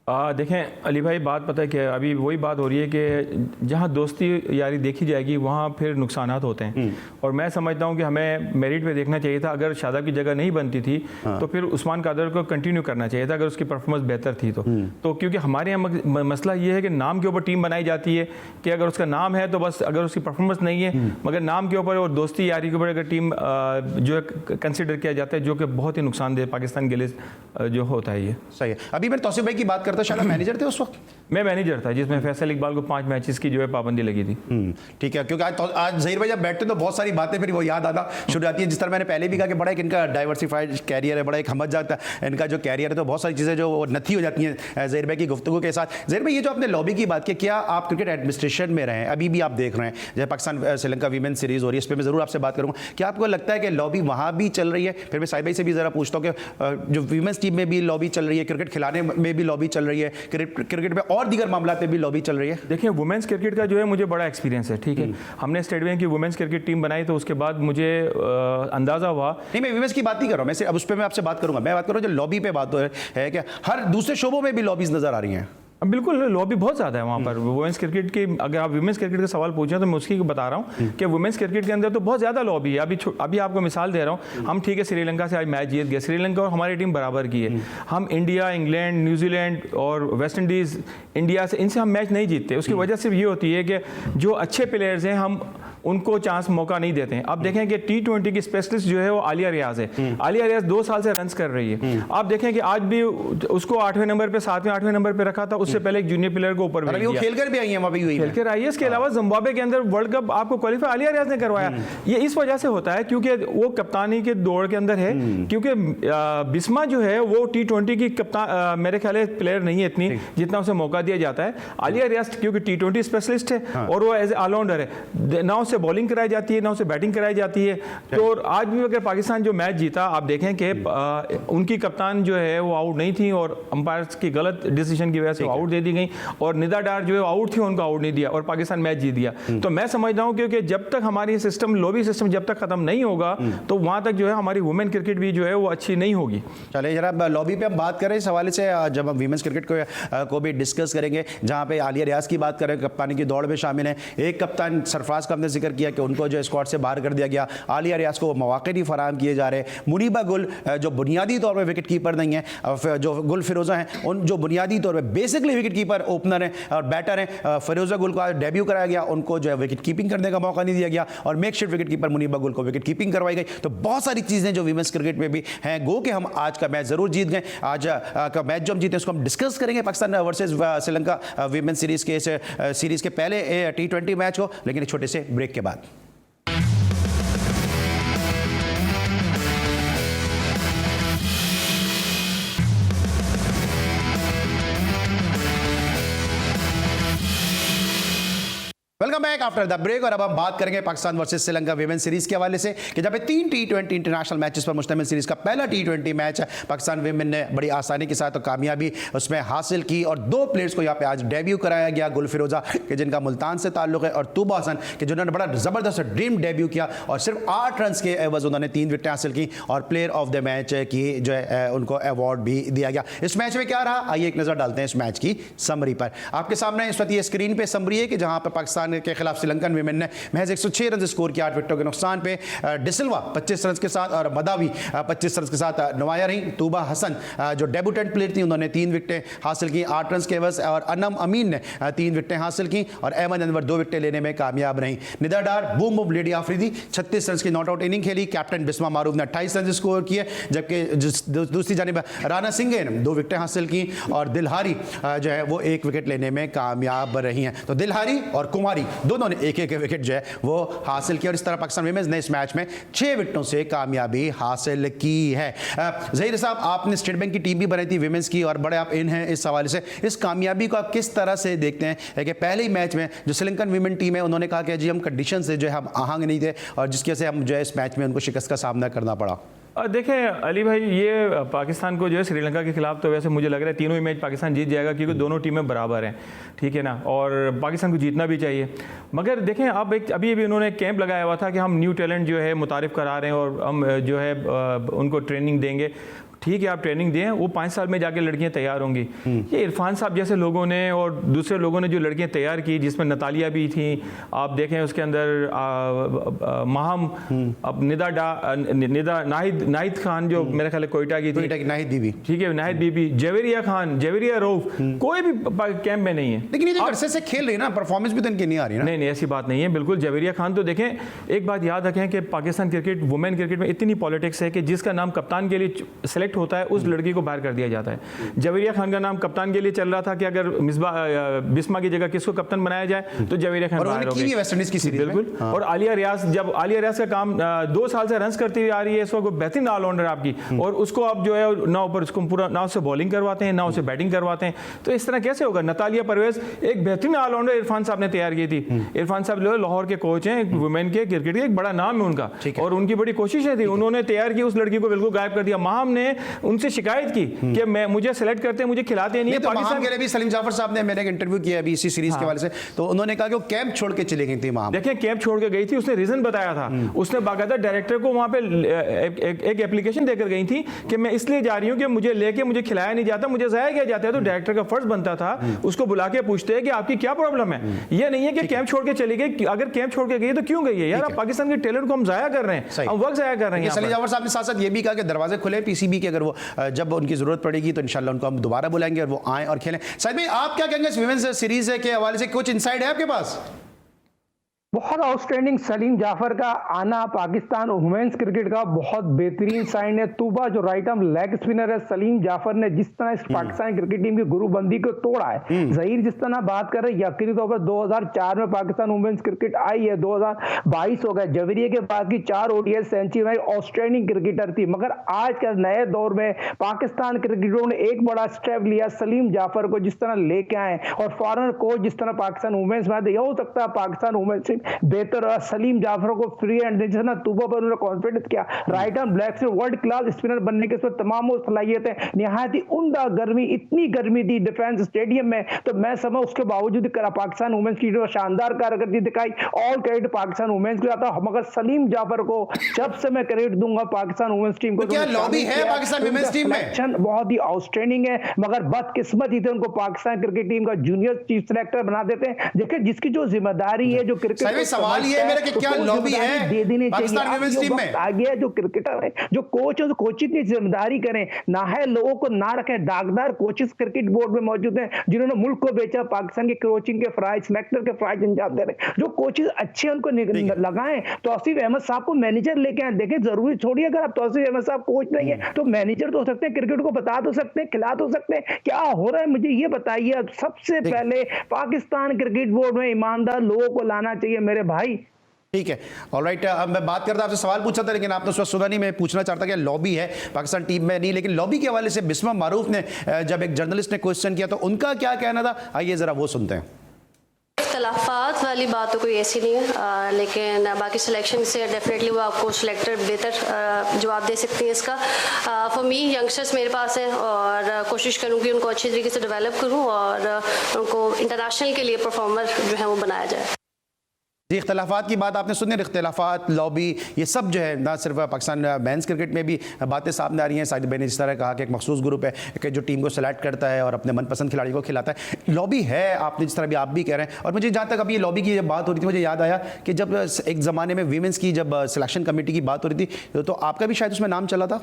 देखें अली भाई, बात पता है कि अभी वही बात हो रही है कि जहाँ दोस्ती यारी देखी जाएगी वहाँ फिर नुकसानात होते हैं, और मैं समझता हूँ कि हमें मेरिट पे देखना चाहिए था। अगर शादाब की जगह नहीं बनती थी तो फिर उस्मान कादर को कंटिन्यू करना चाहिए था, अगर उसकी परफॉर्मेंस बेहतर थी तो क्योंकि हमारे यहाँ मसला ये है कि नाम के ऊपर टीम बनाई जाती है कि अगर उसका नाम है तो बस, अगर उसकी परफॉर्मेंस नहीं है मगर नाम के ऊपर और दोस्ती यारी के ऊपर अगर टीम जो है कंसिडर किया जाता है, जो कि बहुत ही नुकसानदेह पाकिस्तान के लिए जो होता है। ये सही है। अभी मैं तौसीफ भाई की बात करता, शायद मैनेजर थे उस वक्त? मैं मैनेजर था जिसमें फैसल इकबाल को 5 मैचेस की जो है पाबंदी लगी थी। ठीक है, क्योंकि आज ज़हीर भाई जब बैठते हैं तो बहुत सारी बातें फिर वो याद आना शुरू जाती है, जिस तरह मैंने पहले भी कहा कि बड़ा एक इनका डाइवर्सिफाइड कैरियर है, बड़ा एक समझ जाता है इनका जो कैरियर है, तो बहुत सारी चीज़ें जो नथी हो जाती हैं ज़हीर भाई की गुफ्तगू के साथ। ज़हीर भाई, ये जो आपने लॉबी की बात की, क्या आप क्रिकेट एडमिनिस्ट्रेशन में रहे हैं, अभी भी आप देख रहे हैं जैसे पाकिस्तान श्रीलंका वीमेन सीरीज़ हो रही है, इस पर मैं ज़रूर आपसे बात करूँगा, क्या आपको लगता है कि लॉबी वहाँ भी चल रही है? फिर मैं साहिद भाई से भी ज़रा पूछता हूँ कि जो वीमेंस टीम में भी लॉबी चल रही है, क्रिकेट खिलाने में भी लॉबी चल रही है, क्रिकेट में और दीगर मामला पे भी लॉबी चल रही है? देखिए, वुमेन्स क्रिकेट का जो है मुझे बड़ा एक्सपीरियंस है, ठीक है। हमने स्टेट बैंक की वुमेन्स क्रिकेट टीम बनाई, तो उसके बाद मुझे अंदाज़ा हुआ। नहीं, मैं वुमेन्स की बात नहीं कर रहा हूँ, मैं अब उस पर मैं आपसे बात करूँगा, मैं बात कर रहा हूँ जो लॉबी पे बात है कि हर दूसरे शोबों में भी लॉबीज नज़र आ रही हैं। बिल्कुल, लॉबी बहुत ज़्यादा है वहाँ पर वुमेंस क्रिकेट की। अगर आप वुमेंस क्रिकेट का सवाल पूछें तो मैं उसकी बता रहा हूँ कि वुमेंस क्रिकेट के अंदर तो बहुत ज़्यादा लॉबी है। अभी आपको मिसाल दे रहा हूँ, हम ठीक है श्रीलंका से आज मैच जीत गए, श्रीलंका और हमारी टीम बराबर की है। हम इंडिया, इंग्लैंड, न्यूजीलैंड और वेस्ट इंडीज़, इंडिया से, इनसे हम मैच नहीं जीतते। उसकी वजह सिर्फ ये होती है कि जो अच्छे प्लेयर्स हैं हम उनको चांस मौका नहीं देते हैं। आप देखें कि T20 की स्पेशलिस्ट जो है वो आलिया रियाज है। आलिया रियाज 2 साल से रन्स कर रही है। आप देखें कि आज भी उसको 8वें नंबर पे, 7वें 8वें नंबर पे रखा था, उससे पहले एक जूनियर प्लेयर को ऊपर भेज दिया। खेलकर भी आई है, वहां भी हुई खेलकर आई है। इसके अलावा जिम्बाब्वे के अंदर वर्ल्ड कप आपको क्वालिफाई आलिया रियाज ने करवाया। ये इस वजह से होता है क्योंकि वो कप्तानी के दौड़ के अंदर है, क्योंकि बिस्मा जो है वो T20 की कप्तान मेरे ख्याल है प्लेयर नहीं है इतनी जितना उसे मौका दिया जाता है। आलिया रियाज क्योंकि T20 स्पेशलिस्ट है और वो एज ए ऑलराउंडर है, ना उससे बॉलिंग कराई जाती है ना उसे बैटिंग कराई जाती है। तो आज भी अगर पाकिस्तान जो मैच जीता, आप देखें कि उनकी कप्तान जो है वो आउट नहीं थी और अंपायर्स की गलत डिसीजन की वजह से आउट दे दी गई, और निदा डार जो है आउट थी, उनको आउट नहीं दिया और पाकिस्तान मैच जीत गया। तो मैं समझता हूं क्योंकि जब तक हमारी सिस्टम, लॉबी सिस्टम जब तक खत्म नहीं होगा तो वहां तक जो है हमारी वुमेन क्रिकेट भी जो है वो अच्छी नहीं होगी। चलिए जरा लॉबी पे हम बात करें इस हवाले से, जब हम वीमेंस क्रिकेट को भी डिस्कस करेंगे, जहां पे आलिया रियाज की बात करें, कप्तानी की दौड़ में शामिल है। एक कप्तान सरफराज का हमने जिक्र किया कि उनको जो स्क्वाड से बाहर कर दिया गया, आलिया रियाज को मौके नहीं फराहम किए जा रहे। मुनीबा गुल जो बुनियादी तौर पर विकेट कीपर नहीं है, जो गुल फिरोजा हैं, उन जो बुनियादी तौर पर बेसिकली विकेट कीपर, ओपनर हैं और बैटर हैं, फिरोजा गुल का डेब्यू कराया गया, उनको जो है विकेट कीपिंग करने का मौका नहीं दिया गया, और मेकशिफ्ट विकेट कीपर मुनीबा गुल को विकेट कीपिंग करवाई गई। तो बहुत सारी चीज़ें जो वीमेंस क्रिकेट में भी हैं। गो कि हम आज का मैच ज़रूर जीत गए, आज का मैच जो हम जीते उसको हम डिस्कस करेंगे Pakistan versus Sri Lanka women's series के सीरीज़ के पहले T20 मैच को, लेकिन एक छोटे से ब्रेक के बाद। Welcome back after the break, और अब हम बात करेंगे Pakistan versus Sri Lanka women series के हवाले से कि जब 3 T20 इंटरनेशनल मैचेस पर मुश्तमिल सीरीज का पहला T20 मैच पाकिस्तान वीमेन ने बड़ी आसानी के साथ और कामयाबी उसमें हासिल की, और 2 प्लेयर्स को यहाँ पे आज डेब्यू कराया गया, गुल फिरोजा के जिनका मुल्तान से ताल्लुक है, और तूबा हसन के जिन्होंने बड़ा ज़बरदस्त ड्रीम डेब्यू किया और सिर्फ 8 रन के एवज उन्होंने 3 विकेटें हासिल की और प्लेयर ऑफ द मैच की जो है उनको अवार्ड भी दिया गया। इस मैच में क्या रहा, आइए एक नज़र डालते हैं इस मैच की समरी पर। आपके सामने इस वक्त ये स्क्रीन पर समरी है कि जहाँ पर पाकिस्तान के खिलाफ श्रीलंकन विमेन ने महज 106 रन स्कोर किया 8 विकेटों के नुकसान पे। डिसिल्वा 25 रन के साथ और मदावी 25 रन के साथ नुमाया रही। तूबा हसन जो डेब्यूटेंट प्लेयर थी उन्होंने 3 विकेटें हासिल की 8 रन के एवज, और अनम अमीन ने 3 विकेटें हासिल की और अहमद अनवर 2 विकेटें लेने में कामयाब रही। Nida Dar boom boom lady Afridi 36 run की नॉट आउट इनिंग खेली। कैप्टन बिस्मा मारूफ ने 28 रन स्कोर किए, जबकि दूसरी जानिब राना सिंह ने 2 विकेटें हासिल की और दिलहारी जो है वो 1 विकेट लेने में कामयाब रही हैं। तो दिलहारी और कुमारी दोनों ने एक विकेट जो है वो हासिल किया और इस तरह पाकिस्तान विमेंस ने इस मैच में 6 विकेटों से कामयाबी हासिल की है। ज़हीर साहब, आपने स्टेट बैंक की टीम भी बनाई थी विमेंस की और बड़े आप इन हैं इस हवाले से, इस कामयाबी को आप किस तरह से देखते हैं कि पहले ही मैच में जो श्रीलंकन विमेन टीम है उन्होंने कहा कि जी हम कंडीशन से जो है हम आहंग नहीं थे और जिसकी वजह से हम जो है इस मैच में उनको शिकस्त का सामना करना पड़ा। देखें अली भाई, ये पाकिस्तान को जो है श्रीलंका के खिलाफ तो वैसे मुझे लग रहा है तीनों ही मैच पाकिस्तान जीत जाएगा क्योंकि दोनों टीमें बराबर हैं, ठीक है ना, और पाकिस्तान को जीतना भी चाहिए। मगर देखें आप अभी उन्होंने कैंप लगाया हुआ था कि हम न्यू टैलेंट जो है मुतारिफ करा रहे हैं और हम जो है उनको ट्रेनिंग देंगे। ठीक है, आप ट्रेनिंग दें, वो 5 साल में जाके लड़कियां तैयार होंगी। ये इरफान साहब जैसे लोगों ने और दूसरे लोगों ने जो लड़कियां तैयार की, जिसमें नतालिया भी थी, आप देखें उसके अंदर माहम, अब निदा नाहिद खान जो मेरे ख्याल कोयटा की थी, नाहिद बीबी, ठीक है, नाहिद बीबी, जवेरिया खान, जवेरिया रऊफ, कोई भी कैंप में नहीं है। लेकिन ये जो अरसे से खेल रही है ना, परफॉर्मेंस भी तो इनकी नहीं आ रही ना। नहीं, ऐसी बात नहीं है, बिल्कुल जवेरिया खान तो देखें, एक बात याद रखें कि पाकिस्तान क्रिकेट, वुमेन क्रिकेट में इतनी पॉलिटिक्स है कि जिसका नाम कप्तान के लिए सेलेक्ट होता है उस लड़की को बाहर कर दिया जाता है। जवेरिया खान का नाम कप्तान के लिए चल रहा था कि अगर बिस्मा की जगह किसको कप्तान बनाया जाए तो जवेरिया खान बाहर हो गई। वेस्ट इंडीज की सीरीज बिल्कुल। हाँ। और आलिया रियाज, जब आलिया रियाज का काम 2 साल से रन्स करती हुई आ रही है, इस वक्त बेहतरीन ऑलराउंडर आपकी, और उसको आप जो है ना ऊपर उसको पूरा ना उससे बॉलिंग करवाते हैं ना उसे बैटिंग करवाते हैं, तो इस तरह कैसे होगा। नतालिया परवेज एक बेहतरीन ऑलराउंडर इरफान साहब ने तैयार की थी। इरफान साहब जो है लाहौर के कोच हैं, वुमेन के क्रिकेट के एक बड़ा नाम है उनका, और उनकी बड़ी कोशिशें थी, उन्होंने तैयार की, उस लड़की को बिल्कुल गायब कर दिया। माहम ने उनसे शिकायत की कि मुझे सेलेक्ट करते हैं, मुझे खिलाते नहीं है। तो पाकिस्तान के लिए भी सलीम जाफर साहब ने मैंने एक इंटरव्यू किया अभी इसी सीरीज के हवाले से, तो उन्होंने कहा कि वो कैंप छोड़ के चली गई थी वहां। देखिए कैंप छोड़ के गई थी, उसने रीजन बताया था, उसने बाकायदा डायरेक्टर को वहां पे एक एप्लीकेशन देकर गई थी कि मैं इसलिए जा रही हूं कि मुझे लेके मुझे खिलाया नहीं जाता, मुझे जाया किया जाता है। तो डायरेक्टर का फर्ज बनता था उसको बुला के पूछते हैं कि आपकी क्या प्रॉब्लम है। यह नहीं है कि कैंप छोड़ के चली गई, अगर कैंप छोड़ के गई तो क्यों गई है यार। आप पाकिस्तान के टैलेंट को हम जाया कर रहे हैं, हम वक्त जाया कर रहे हैं। सलीम जाफर साहब ने साथ साथ ये भी कहा कि दरवाजे खुले पीसीबी के, अगर वो जब उनकी जरूरत पड़ेगी तो इंशाल्लाह उनको हम दोबारा बुलाएंगे और वो आए और खेलें। साहिब भाई, आप क्या कहेंगे इस विमेंस सीरीज के हवाले से, कुछ इनसाइड है आपके पास? बहुत आउटस्टैंडिंग सलीम जाफर का आना पाकिस्तान वुमेन्स क्रिकेट का बहुत बेहतरीन साइन है। तूबा जो राइट आर्म लेग स्पिनर है, सलीम जाफर ने जिस तरह इस पाकिस्तान क्रिकेट टीम की गुरुबंदी को तोड़ा है। ज़हीर जिस तरह बात कर रहे हैं, यकीनी तौर पर 2004 में पाकिस्तान वुमेन्स क्रिकेट आई है, 2022 हो गया। जवेरिया के बाद की 4 ODI सेंचुरी में आउटस्टैंडिंग क्रिकेटर थी, मगर आज के नए दौर में पाकिस्तान क्रिकेटरों ने एक बड़ा स्टेप लिया। सलीम जाफर को जिस तरह लेके आए और फॉरेनर कोच जिस तरह पाकिस्तान वुमेन्स में यह हो सकता है पाकिस्तान वुमेन्स बेहतर रहा। सलीम जाफर को फ्री एंड जितना तूबा पर उन्होंने कॉन्फिडेंस किया, राइट आर्म ब्लैक से वर्ल्ड क्लास स्पिनर बनने के इसमें तमाम सलाहियत है। निहायत ही उम्दा गर्मी, इतनी गर्मी थी डिफेंस स्टेडियम में, तो मैं समझ उसके बावजूद पाकिस्तान वुमेन्स की शानदार कारकर्दगी दिखाई। ऑल क्रेडिट पाकिस्तान वुमेन्स को जाता, मगर सलीम जाफर को जब से मैं क्रेडिट दूंगा पाकिस्तान वुमेन्स टीम को। क्या लॉबी है पाकिस्तान वुमेन्स टीम में? बहुत ही आउटस्टैंडिंग है, मगर बदकिस्मत ही थे उनको पाकिस्तान क्रिकेट टीम का जूनियर चीफ सिलेक्टर बना देते हैं। देखिए जिसकी जो जिम्मेदारी है, जो क्रिकेट सवाल ये है मेरा कि क्या लॉबी है दे देनी पाकिस्तान वुमेन्स टीम में? आ गया जो क्रिकेटर है, जो कोच है, कोचिंग की जिम्मेदारी करें, ना है लोगों को ना रखें। दागदार कोचेस क्रिकेट बोर्ड में मौजूद हैं जिन्होंने मुल्क को बेचा, पाकिस्तान के कोचिंग के फ्राइज सिलेक्टर के फ्राइज अंजाम दे रहे हैं। जो कोचेस अच्छे उनको लगाएं। तौसीफ अहमद साहब को मैनेजर लेके आए। देखें जरूरी छोड़िए, अगर आप तौसीफ अहमद साहब कोच नहीं है तो मैनेजर तो हो सकते हैं, क्रिकेट को बता तो सकते हैं, खिला तो सकते हैं। क्या हो रहा है मुझे ये बताइए। सबसे पहले पाकिस्तान क्रिकेट बोर्ड में ईमानदार लोगों को लाना चाहिए मेरे भाई। ठीक है, ऑलराइट। अब मैं बात करता आपसे सवाल पूछा था, लेकिन आपने उस वक्त सुना नहीं। मैं पूछना चाहता कि लॉबी है पाकिस्तान टीम में नहीं, लेकिन लॉबी के हवाले से बिस्मा मारूफ ने जब एक जर्नलिस्ट ने क्वेश्चन किया तो उनका क्या कहना था, आइए जरा वो सुनते हैं। इख्तलाफात वाली बात तो कोई ऐसी नहीं है, लेकिन बाकी सिलेक्शन से डेफिनेटली वो आपको सिलेक्टर बेहतर जवाब दे सकती हैं इसका। फॉर मी यंगस्टर्स मेरे पास हैं और कोशिश करूँगी उनको अच्छी तरीके से डेवलप करूँ और उनको इंटरनेशनल के लिए परफॉर्मर जो है वो बनाया जाए। जी, इख्तलाफात की बात आपने सुनी, इख्तलाफात, लॉबी, ये सब जो है ना सिर्फ पाकिस्तान मेंस क्रिकेट में भी बातें सामने आ रही हैं। साजिद भाई ने जिस तरह कहा कि एक मखसूस ग्रुप है कि जो टीम को सेलेक्ट करता है और अपने मनपसंद खिलाड़ी को खिलाता है। लॉबी है, आपने जिस तरह भी आप भी कह रहे हैं। और मुझे जहाँ तक अभी ये लॉबी की जब बात हो रही थी, मुझे याद आया कि जब एक ज़माने में वीमेंस की जब सिलेक्शन कमेटी की बात हो रही थी तो आपका भी शायद उसमें नाम चला था।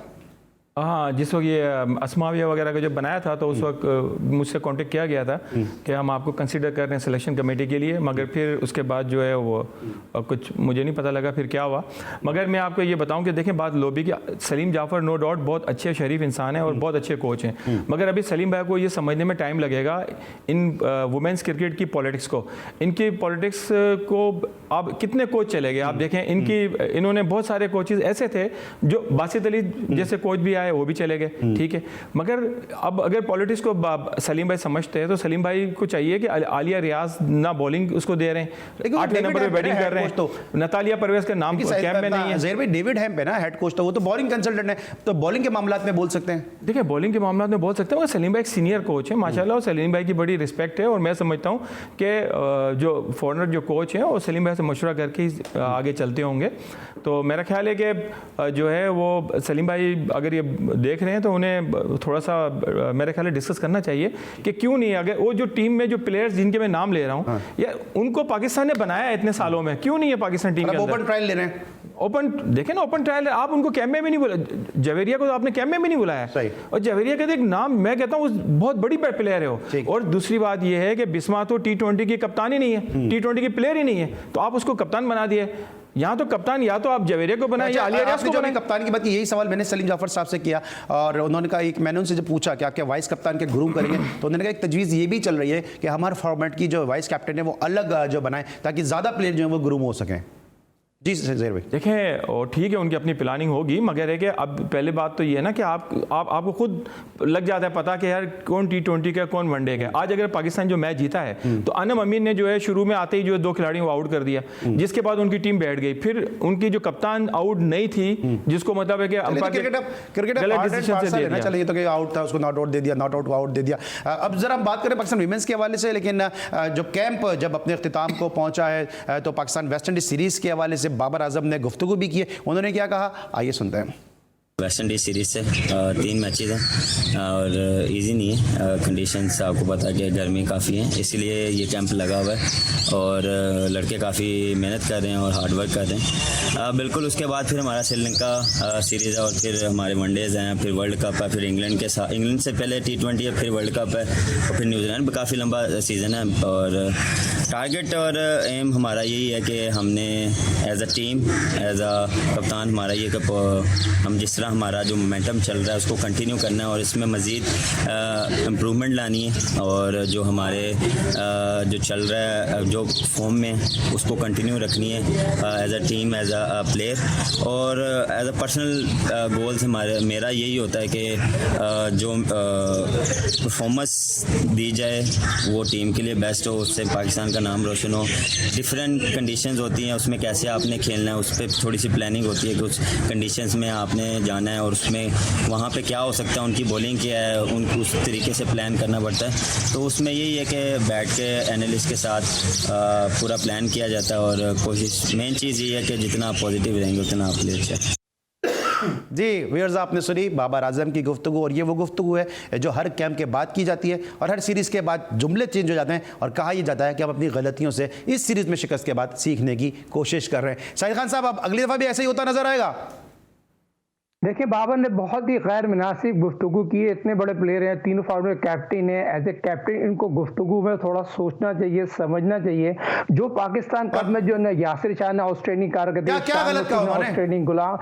हाँ, जिस वक्त ये असमाविया वगैरह का जब बनाया था तो उस वक्त मुझसे कांटेक्ट किया गया था कि हम आपको कंसीडर कर रहे हैं सिलेक्शन कमेटी के लिए, मगर फिर उसके बाद जो है वो कुछ मुझे नहीं पता लगा फिर क्या हुआ। मगर मैं आपको ये बताऊं कि देखें, बात लॉबी की, सलीम जाफ़र नो डाउट बहुत अच्छे शरीफ इंसान है और बहुत अच्छे कोच हैं, मगर अभी सलीम भाई को ये समझने में टाइम लगेगा इन वुमेंस क्रिकेट की पॉलिटिक्स को। इनकी पॉलिटिक्स को अब कितने कोच चले गए आप देखें, इन्होंने बहुत सारे कोचेज ऐसे थे जो बासित अली जैसे कोच भी वो भी चले गए, ठीक है। मगर अब अगर पॉलिटिक्स को सलीम भाई समझते हैं तो सलीम भाई को चाहिए कि आलिया रियाज ना बॉलिंग उसको दे रहे हैं, 8वें नंबर पे बैटिंग कर रहे हैं, तो नतालिया परवेज का नाम कैंप में नहीं है। ज़हीर भाई डेविड हेम्प है ना हेड कोच, तो वो तो बॉलिंग कंसल्टेंट है, तो बॉलिंग के मामलात में बोल सकते हैं। देखिए, बॉलिंग के मामलात में बोल सकते हैं, सलीम भाई एक सीनियर कोच है माशाल्लाह, और सलीम भाई की बड़ी रिस्पेक्ट है। और मैं समझता हूँ कि जो फॉरनर जो कोच हैं वो सलीम भाई से मशवरा करके आगे चलते होंगे। तो मेरा ख्याल है कि जो है वो सलीम भाई अगर ये देख रहे हैं तो उन्हें थोड़ा सा मेरे ख्याल में डिस्कस करना चाहिए कि क्यों नहीं, अगर वो जो टीम में जो प्लेयर्स जिनके मैं नाम ले रहा हूँ या उनको पाकिस्तान ने बनाया है इतने सालों में, क्यों नहीं है पाकिस्तान टीम के अंदर ओपन ट्रायल ले रहे हैं। ओपन देखें ना, ओपन ट्रायल आप उनको कैंप में भी नहीं बुला, जवेरिया को तो आपने कैंप में भी नहीं बुलाया, और जवेरिया का एक नाम मैं कहता हूँ बहुत बड़ी प्लेयर है वो। और दूसरी बात यह है कि बिस्मा तो T20 की कप्तान ही नहीं है, T20 की प्लेयर ही नहीं है, तो आप उसको कप्तान बना दिए। यहाँ तो कप्तान या तो आप जवेरिया को बनाए या आलिया रियाज को बनाए। कप्तान की बात, यही सवाल मैंने सलीम जाफर साहब से किया और उन्होंने कहा, एक मैंने उनसे जब पूछा कि आपके वाइस कप्तान के ग्रूम करेंगे तो उन्होंने कहा एक तजवीज़ ये भी चल रही है कि हमारे फॉर्मेट की जो वाइस कैप्टन है वो अलग जो बनाए ताकि ज़्यादा प्लेयर जो है वो ग्रूम हो सकें। जी ज़हीर भाई, देखें और ठीक है उनकी अपनी प्लानिंग होगी, मगर है कि अब पहले बात तो ये है ना कि आपको खुद लग जाता है पता कि यार कौन T20 का कौन वनडे का। आज अगर पाकिस्तान जो मैच जीता है तो अनम अमीन ने जो है शुरू में आते ही जो 2 खिलाड़ियों को आउट कर दिया, जिसके बाद उनकी टीम बैठ गई। फिर उनकी जो कप्तान आउट नहीं थी, जिसको मतलब है कि चलिए तो आउट था, उसको नॉट आउट दे दिया, नॉट आउट को आउट दे दिया। अब जरा हम बात करें पाकिस्तान वीमेंस के हवाले से, लेकिन जो कैंप जब अपने अख्तिताम को पहुंचा है तो पाकिस्तान वेस्ट इंडीज सीरीज़ के हवाले से बाबर आजम ने गुफ्तगू भी की है। उन्होंने क्या कहा, आइए सुनते हैं। वेस्ट इंडीज सीरीज़ से 3 मैचेस हैं और इजी नहीं है, कंडीशंस आपको पता है कि गर्मी काफ़ी है, इसीलिए ये कैंप लगा हुआ है और लड़के काफ़ी मेहनत कर रहे हैं और हार्ड वर्क कर रहे हैं। बिल्कुल उसके बाद फिर हमारा श्रीलंका सीरीज़ है और फिर हमारे वनडेज़ हैं, फिर वर्ल्ड कप है, फिर इंग्लैंड के साथ, इंग्लैंड से पहले T20 है, फिर वर्ल्ड कप है और फिर न्यूजीलैंड। काफ़ी लंबा सीज़न है और टारगेट और एम हमारा यही है कि हमने as a team, as a कप्तान हमारा ये कि हम जिस हमारा जो मोमेंटम चल रहा है उसको कंटिन्यू करना है और इसमें मज़ीद इम्प्रूवमेंट लानी है और जो हमारे जो चल रहा है जो फॉर्म में उसको कंटिन्यू रखनी है as a team, as a player. और एज अ पर्सनल गोल्स मेरा यही होता है कि जो परफॉर्मेंस दी जाए वो टीम के लिए बेस्ट हो, उससे पाकिस्तान का नाम रोशन हो। डिफरेंट कंडीशंस होती हैं, उसमें कैसे आपने खेलना है उस पर थोड़ी सी प्लानिंग होती है कि उस कंडीशंस में आपने जाना है और उसमें वहाँ पे क्या हो सकता है, उनकी बॉलिंग क्या है, उनको उस तरीके से प्लान करना पड़ता है। तो उसमें यही है कि बैठ के एनालिस्ट के साथ पूरा प्लान किया जाता है और कोशिश, मेन चीज़ ये है कि जितना आप पॉजिटिव रहेंगे उतना आप ले अच्छा। जी व्यूअर्स, आपने सुनी बाबर आजम की गुफ्तगू और ये वो गुफ्तगू है जो हर कैंप के बाद की जाती है और हर सीरीज़ के बाद जुमले चेंज हो जाते हैं और कहा यह जाता है कि हम अपनी गलतियों से इस सीरीज़ में शिकस्त के बाद सीखने की कोशिश कर रहे हैं। साहिद खान साहब, अब अगली दफ़ा भी ऐसा ही होता नजर आएगा? देखिए, बाबर ने बहुत ही गैर मुनासिब गुफ्तगू की है। इतने बड़े प्लेयर हैं, तीनों फॉर्मेट कैप्टन है, एज ए कैप्टन इनको गुफ्तगू में थोड़ा सोचना चाहिए, समझना चाहिए। जो पाकिस्तान कप में जो यासिर शाह ने ऑस्ट्रेलियन ऑस्ट्रेलियन गुलाम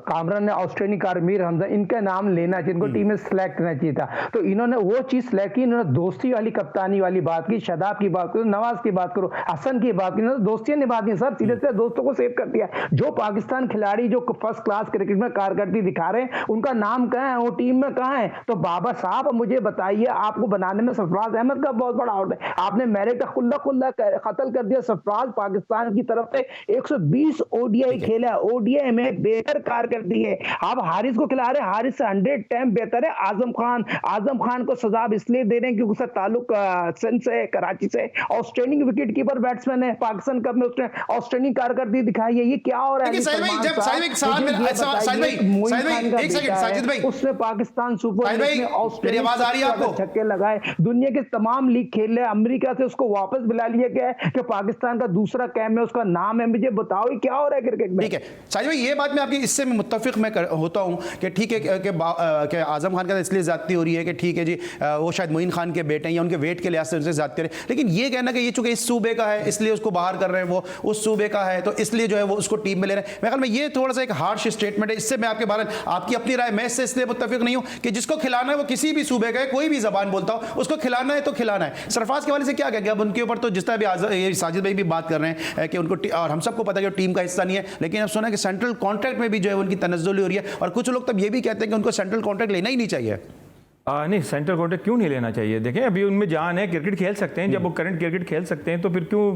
कामरान ने ऑस्ट्रेलियन कार मीर हमजा, इनका नाम लेना चाहिए, इनको टीम में सेलेक्ट करना चाहिए था। तो इन्होंने वो चीज़ सेलेक्ट की, इन्होंने दोस्ती वाली कप्तानी वाली बात की, शदाब की बात करो, नवाज की बात करो, हसन की बात की, दोस्तियां निभाती हैं। सर सीधे से दोस्तों को सेव कर दिया। जो पाकिस्तान खिलाड़ी जो फर्स्ट क्लास क्रिकेट में कारकर्दगी दिखा रहे हैं, उनका नाम कहाँ है, वो टीम में कहाँ है? तो बाबर साहब मुझे बताइए, आपको बनाने में सरफराज अहमद का बहुत बड़ा हाथ है। आपने मेरिट का खुल्ला कत्ल कर दिया। सरफराज पाकिस्तान की तरफ से 120 ओडीआई खेला, ओडीआई में बेहतर कारकर्दगी है। आप हारिस को खिला रहे हैं, हारिस से 100 टाइम बेहतर है। आजम खान को सजा इसलिए दे रहे हैं क्योंकि उसका ताल्लुक सिंध से, कराची से। आउटस्टैंडिंग विकेट कीपर बैट्समैन है, पाकिस्तान कप में उसने आउटस्टैंडिंग कारकर्दगी दिखाई है। ये क्या हो रहा है? उसने पाकिस्तान सुपर लीग में ऑस्ट्रेलिया छक्के लगाए, दुनिया के तमाम लीग खेल रहे, अमेरिका से उसको वापस बुला लिया गया है कि पाकिस्तान का दूसरा कैम है, उसका नाम है। मुझे बताओ ये क्या हो रहा है क्रिकेट में? ठीक है साजिद भाई, ये बात मैं आपकी इससे मुत्तफिक मैं होता हूं कि ठीक है कि आजम खान का इसलिए ज्यादती हो रही है कि ठीक है जी वो शायद मोइन खान के बेटे हैं या उनके वेट के लिहाज से उनसे ज्यादती है, लेकिन ये कहना कि ये चूंकि इस सूबे का है इसलिए उसको बाहर कर रहे हैं, वो उस सूबे का है तो इसलिए जो है वो उसको टीम में ले रहे हैं, मेरे ख्याल में ये थोड़ा सा एक हार्श स्टेटमेंट है। इससे मैं आपके बारे में आपकी अपनी राय, मैं इससे इसलिए मुत्तफिक नहीं हूं कि जिसको खिलाना है वो किसी भी सूबे का है, कोई भी जबान बोलता हो, उसको खिलाना है तो खिलाना है। सरफराज के वाले से क्या कहेंगे? अब उनके ऊपर तो जिस तरह भी साजिद भाई भी बात कर रहे हैं कि उनको, और हम सबको पता है कि टीम का हिस्सा नहीं है, लेकिन अब सुना कि सेंट्रल कॉन्ट्रैक्ट में भी जो है उनकी तनज़्ज़ुली हो रही है, और कुछ लोग तब ये भी कहते हैं कि उनको सेंट्रल कॉन्ट्रैक्ट लेना ही नहीं चाहिए। नहीं, सेंट्रल कॉन्ट्रैक्ट क्यों नहीं लेना चाहिए? देखें अभी उनमें जान है, क्रिकेट खेल सकते हैं, जब वो करंट क्रिकेट खेल सकते हैं तो फिर क्यों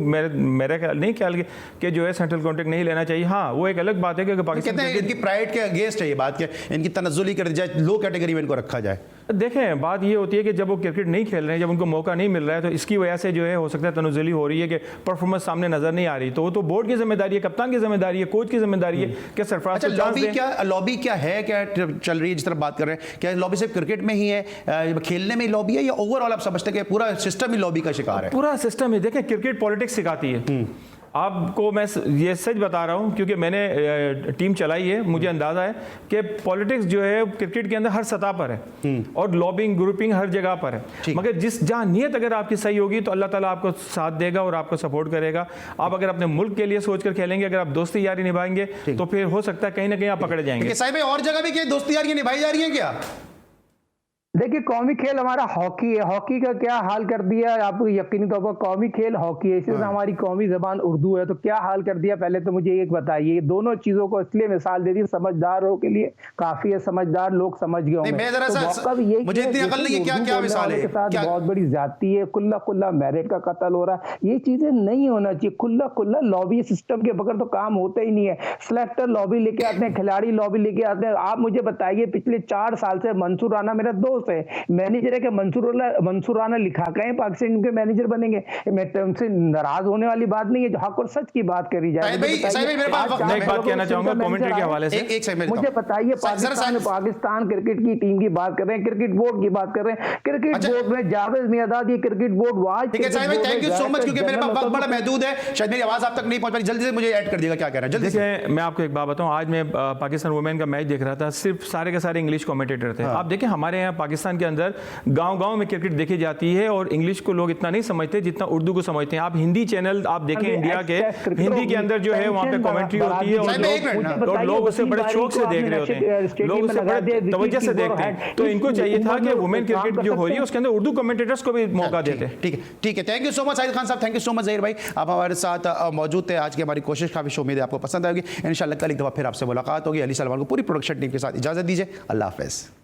मेरा ख्याल नहीं ख्याल कि जो है सेंट्रल कॉन्ट्रैक्ट नहीं लेना चाहिए। हाँ, वो एक अलग बात है कि पाकिस्तान कहते हैं इनकी प्राइड के अगेंस्ट है ये बात, कि इनकी तनज़्ज़ुली कर दी जाए, लो कैटेगरी में इनको रखा जाए। देखें बात ये होती है कि जब वो क्रिकेट नहीं खेल रहे हैं, जब उनको मौका नहीं मिल रहा है, तो इसकी वजह से जो है हो सकता है तनज़्ज़ुली हो रही है कि परफॉर्मेंस सामने नजर नहीं आ रही, तो वो तो बोर्ड की जिम्मेदारी है, कप्तान की जिम्मेदारी है, कोच की जिम्मेदारी है कि सरफराज को चांस दें। लॉबी क्या है, क्या चल रही है जिस तरह बात कर रहे हैं? क्या लॉबी सिर्फ क्रिकेट में ही है, खेलने में लॉबी है, या ओवरऑल आप समझते हैं कि पूरा सिस्टम ही लॉबी का शिकार है? पूरा सिस्टम ही, देखें क्रिकेट पॉलिटिक्स सिखाती है। आपको मैं ये सच बता रहा हूं क्योंकि मैंने टीम चलाई है, मुझे अंदाजा है कि पॉलिटिक्स जो है क्रिकेट के अंदर हर सतह पर है और लॉबिंग ग्रुपिंग हर जगह पर है, मगर जहां नियत अगर आपकी सही होगी तो अल्लाह ताला आपको साथ देगा और आपको सपोर्ट करेगा। आप अगर अपने मुल्क के लिए सोच कर खेलेंगे, अगर आप दोस्ती यारी निभाएंगे तो फिर हो सकता है कहीं ना कहीं आप पकड़े जाएंगे। साहिब भाई, और जगह भी क्या दोस्ती यारी निभाई जा रही है क्या? देखिए कौमी खेल हमारा हॉकी है, हॉकी का क्या हाल कर दिया आपको यकीनी तौर पर, कौमी खेल हॉकी है, इसी तरह हमारी कौमी जबान उर्दू है, तो क्या हाल कर दिया पहले तो मुझे एक बताइए। ये दोनों चीजों को इसलिए मिसाल दे दी, समझदारों के लिए काफी है, समझदार लोग समझ गए होंगे। मुझे इतनी अकल नहीं है, क्या मिसाल है? बहुत बड़ी जाती है, खुला मेरिट का कत्ल हो रहा है, ये चीजें नहीं होना चाहिए। खुला लॉबी सिस्टम के बगैर तो काम होता ही नहीं है। सिलेक्टर लॉबी लेके आते हैं, खिलाड़ी लॉबी लेके आते हैं। आप मुझे बताइए पिछले 4 साल से मंसूर राना मेरा दोस्त है, मैनेजर है कि मंसूर राना लिखा कहें पाकिस्तान के मैनेजर बनेंगे, मैं उनसे नाराज होने वाली बात नहीं है, जो हक और सच की बात करी जाए। मैं एक बात कहना चाहूंगा कमेंट्री के हवाले से, मुझे बताइए पाकिस्तान क्रिकेट की टीम की बात कर रहे हैं, क्रिकेट बोर्ड की बात कर रहे हैं, क्रिकेट बोर्ड में जावेद मियादाद, ये cricket board was. Thank you so much, क्योंकि मेरे पास वक्त बड़ा महदूद है, शायद मेरी आवाज आप तक नहीं पहुंच पाई, जल्दी से मुझे ऐड कर दिएगा, क्या कह रहा है जल्दी से। मैं आपको एक बात बताऊं, आज मैं पाकिस्तान वुमेन का मैच देख रहा था, सिर्फ सारे के सारे इंग्लिश कमेंटेटर थे। आप देखें हमारे यहाँ पाकिस्तान के अंदर गांव-गांव में क्रिकेट देखी जाती है और इंग्लिश को लोग इतना नहीं समझते जितना उर्दू को समझते हैं। आप हिंदी चैनल आप देखें इंडिया के, हिंदी के अंदर जो है वहाँ पे कमेंट्री होती है और लोग उसे बड़े शौक से देख रहे होते हैं, लोग उसे बड़े तवज्जो से देखते हैं। तो इनको चाहिए था कि वुमेन क्रिकेट जो हो रही है उसके अंदर उर्दू कमेंटेटर्स को भी मौका देते। ठीक है, thank you so much Sahid Khan साहब, thank you so much Zaheer भाई, आप हमारे साथ मौजूद थे। आज की हमारी कोशिश काफ़ी उम्मीद है आपको पसंद आएगी। इंशाल्लाह कल एक दफ़ा फिर आपसे मुलाकात होगी। अली सलमान को पूरी प्रोडक्शन टीम के साथ इजाज़त दीजिए, अल्लाह हाफ़िज़।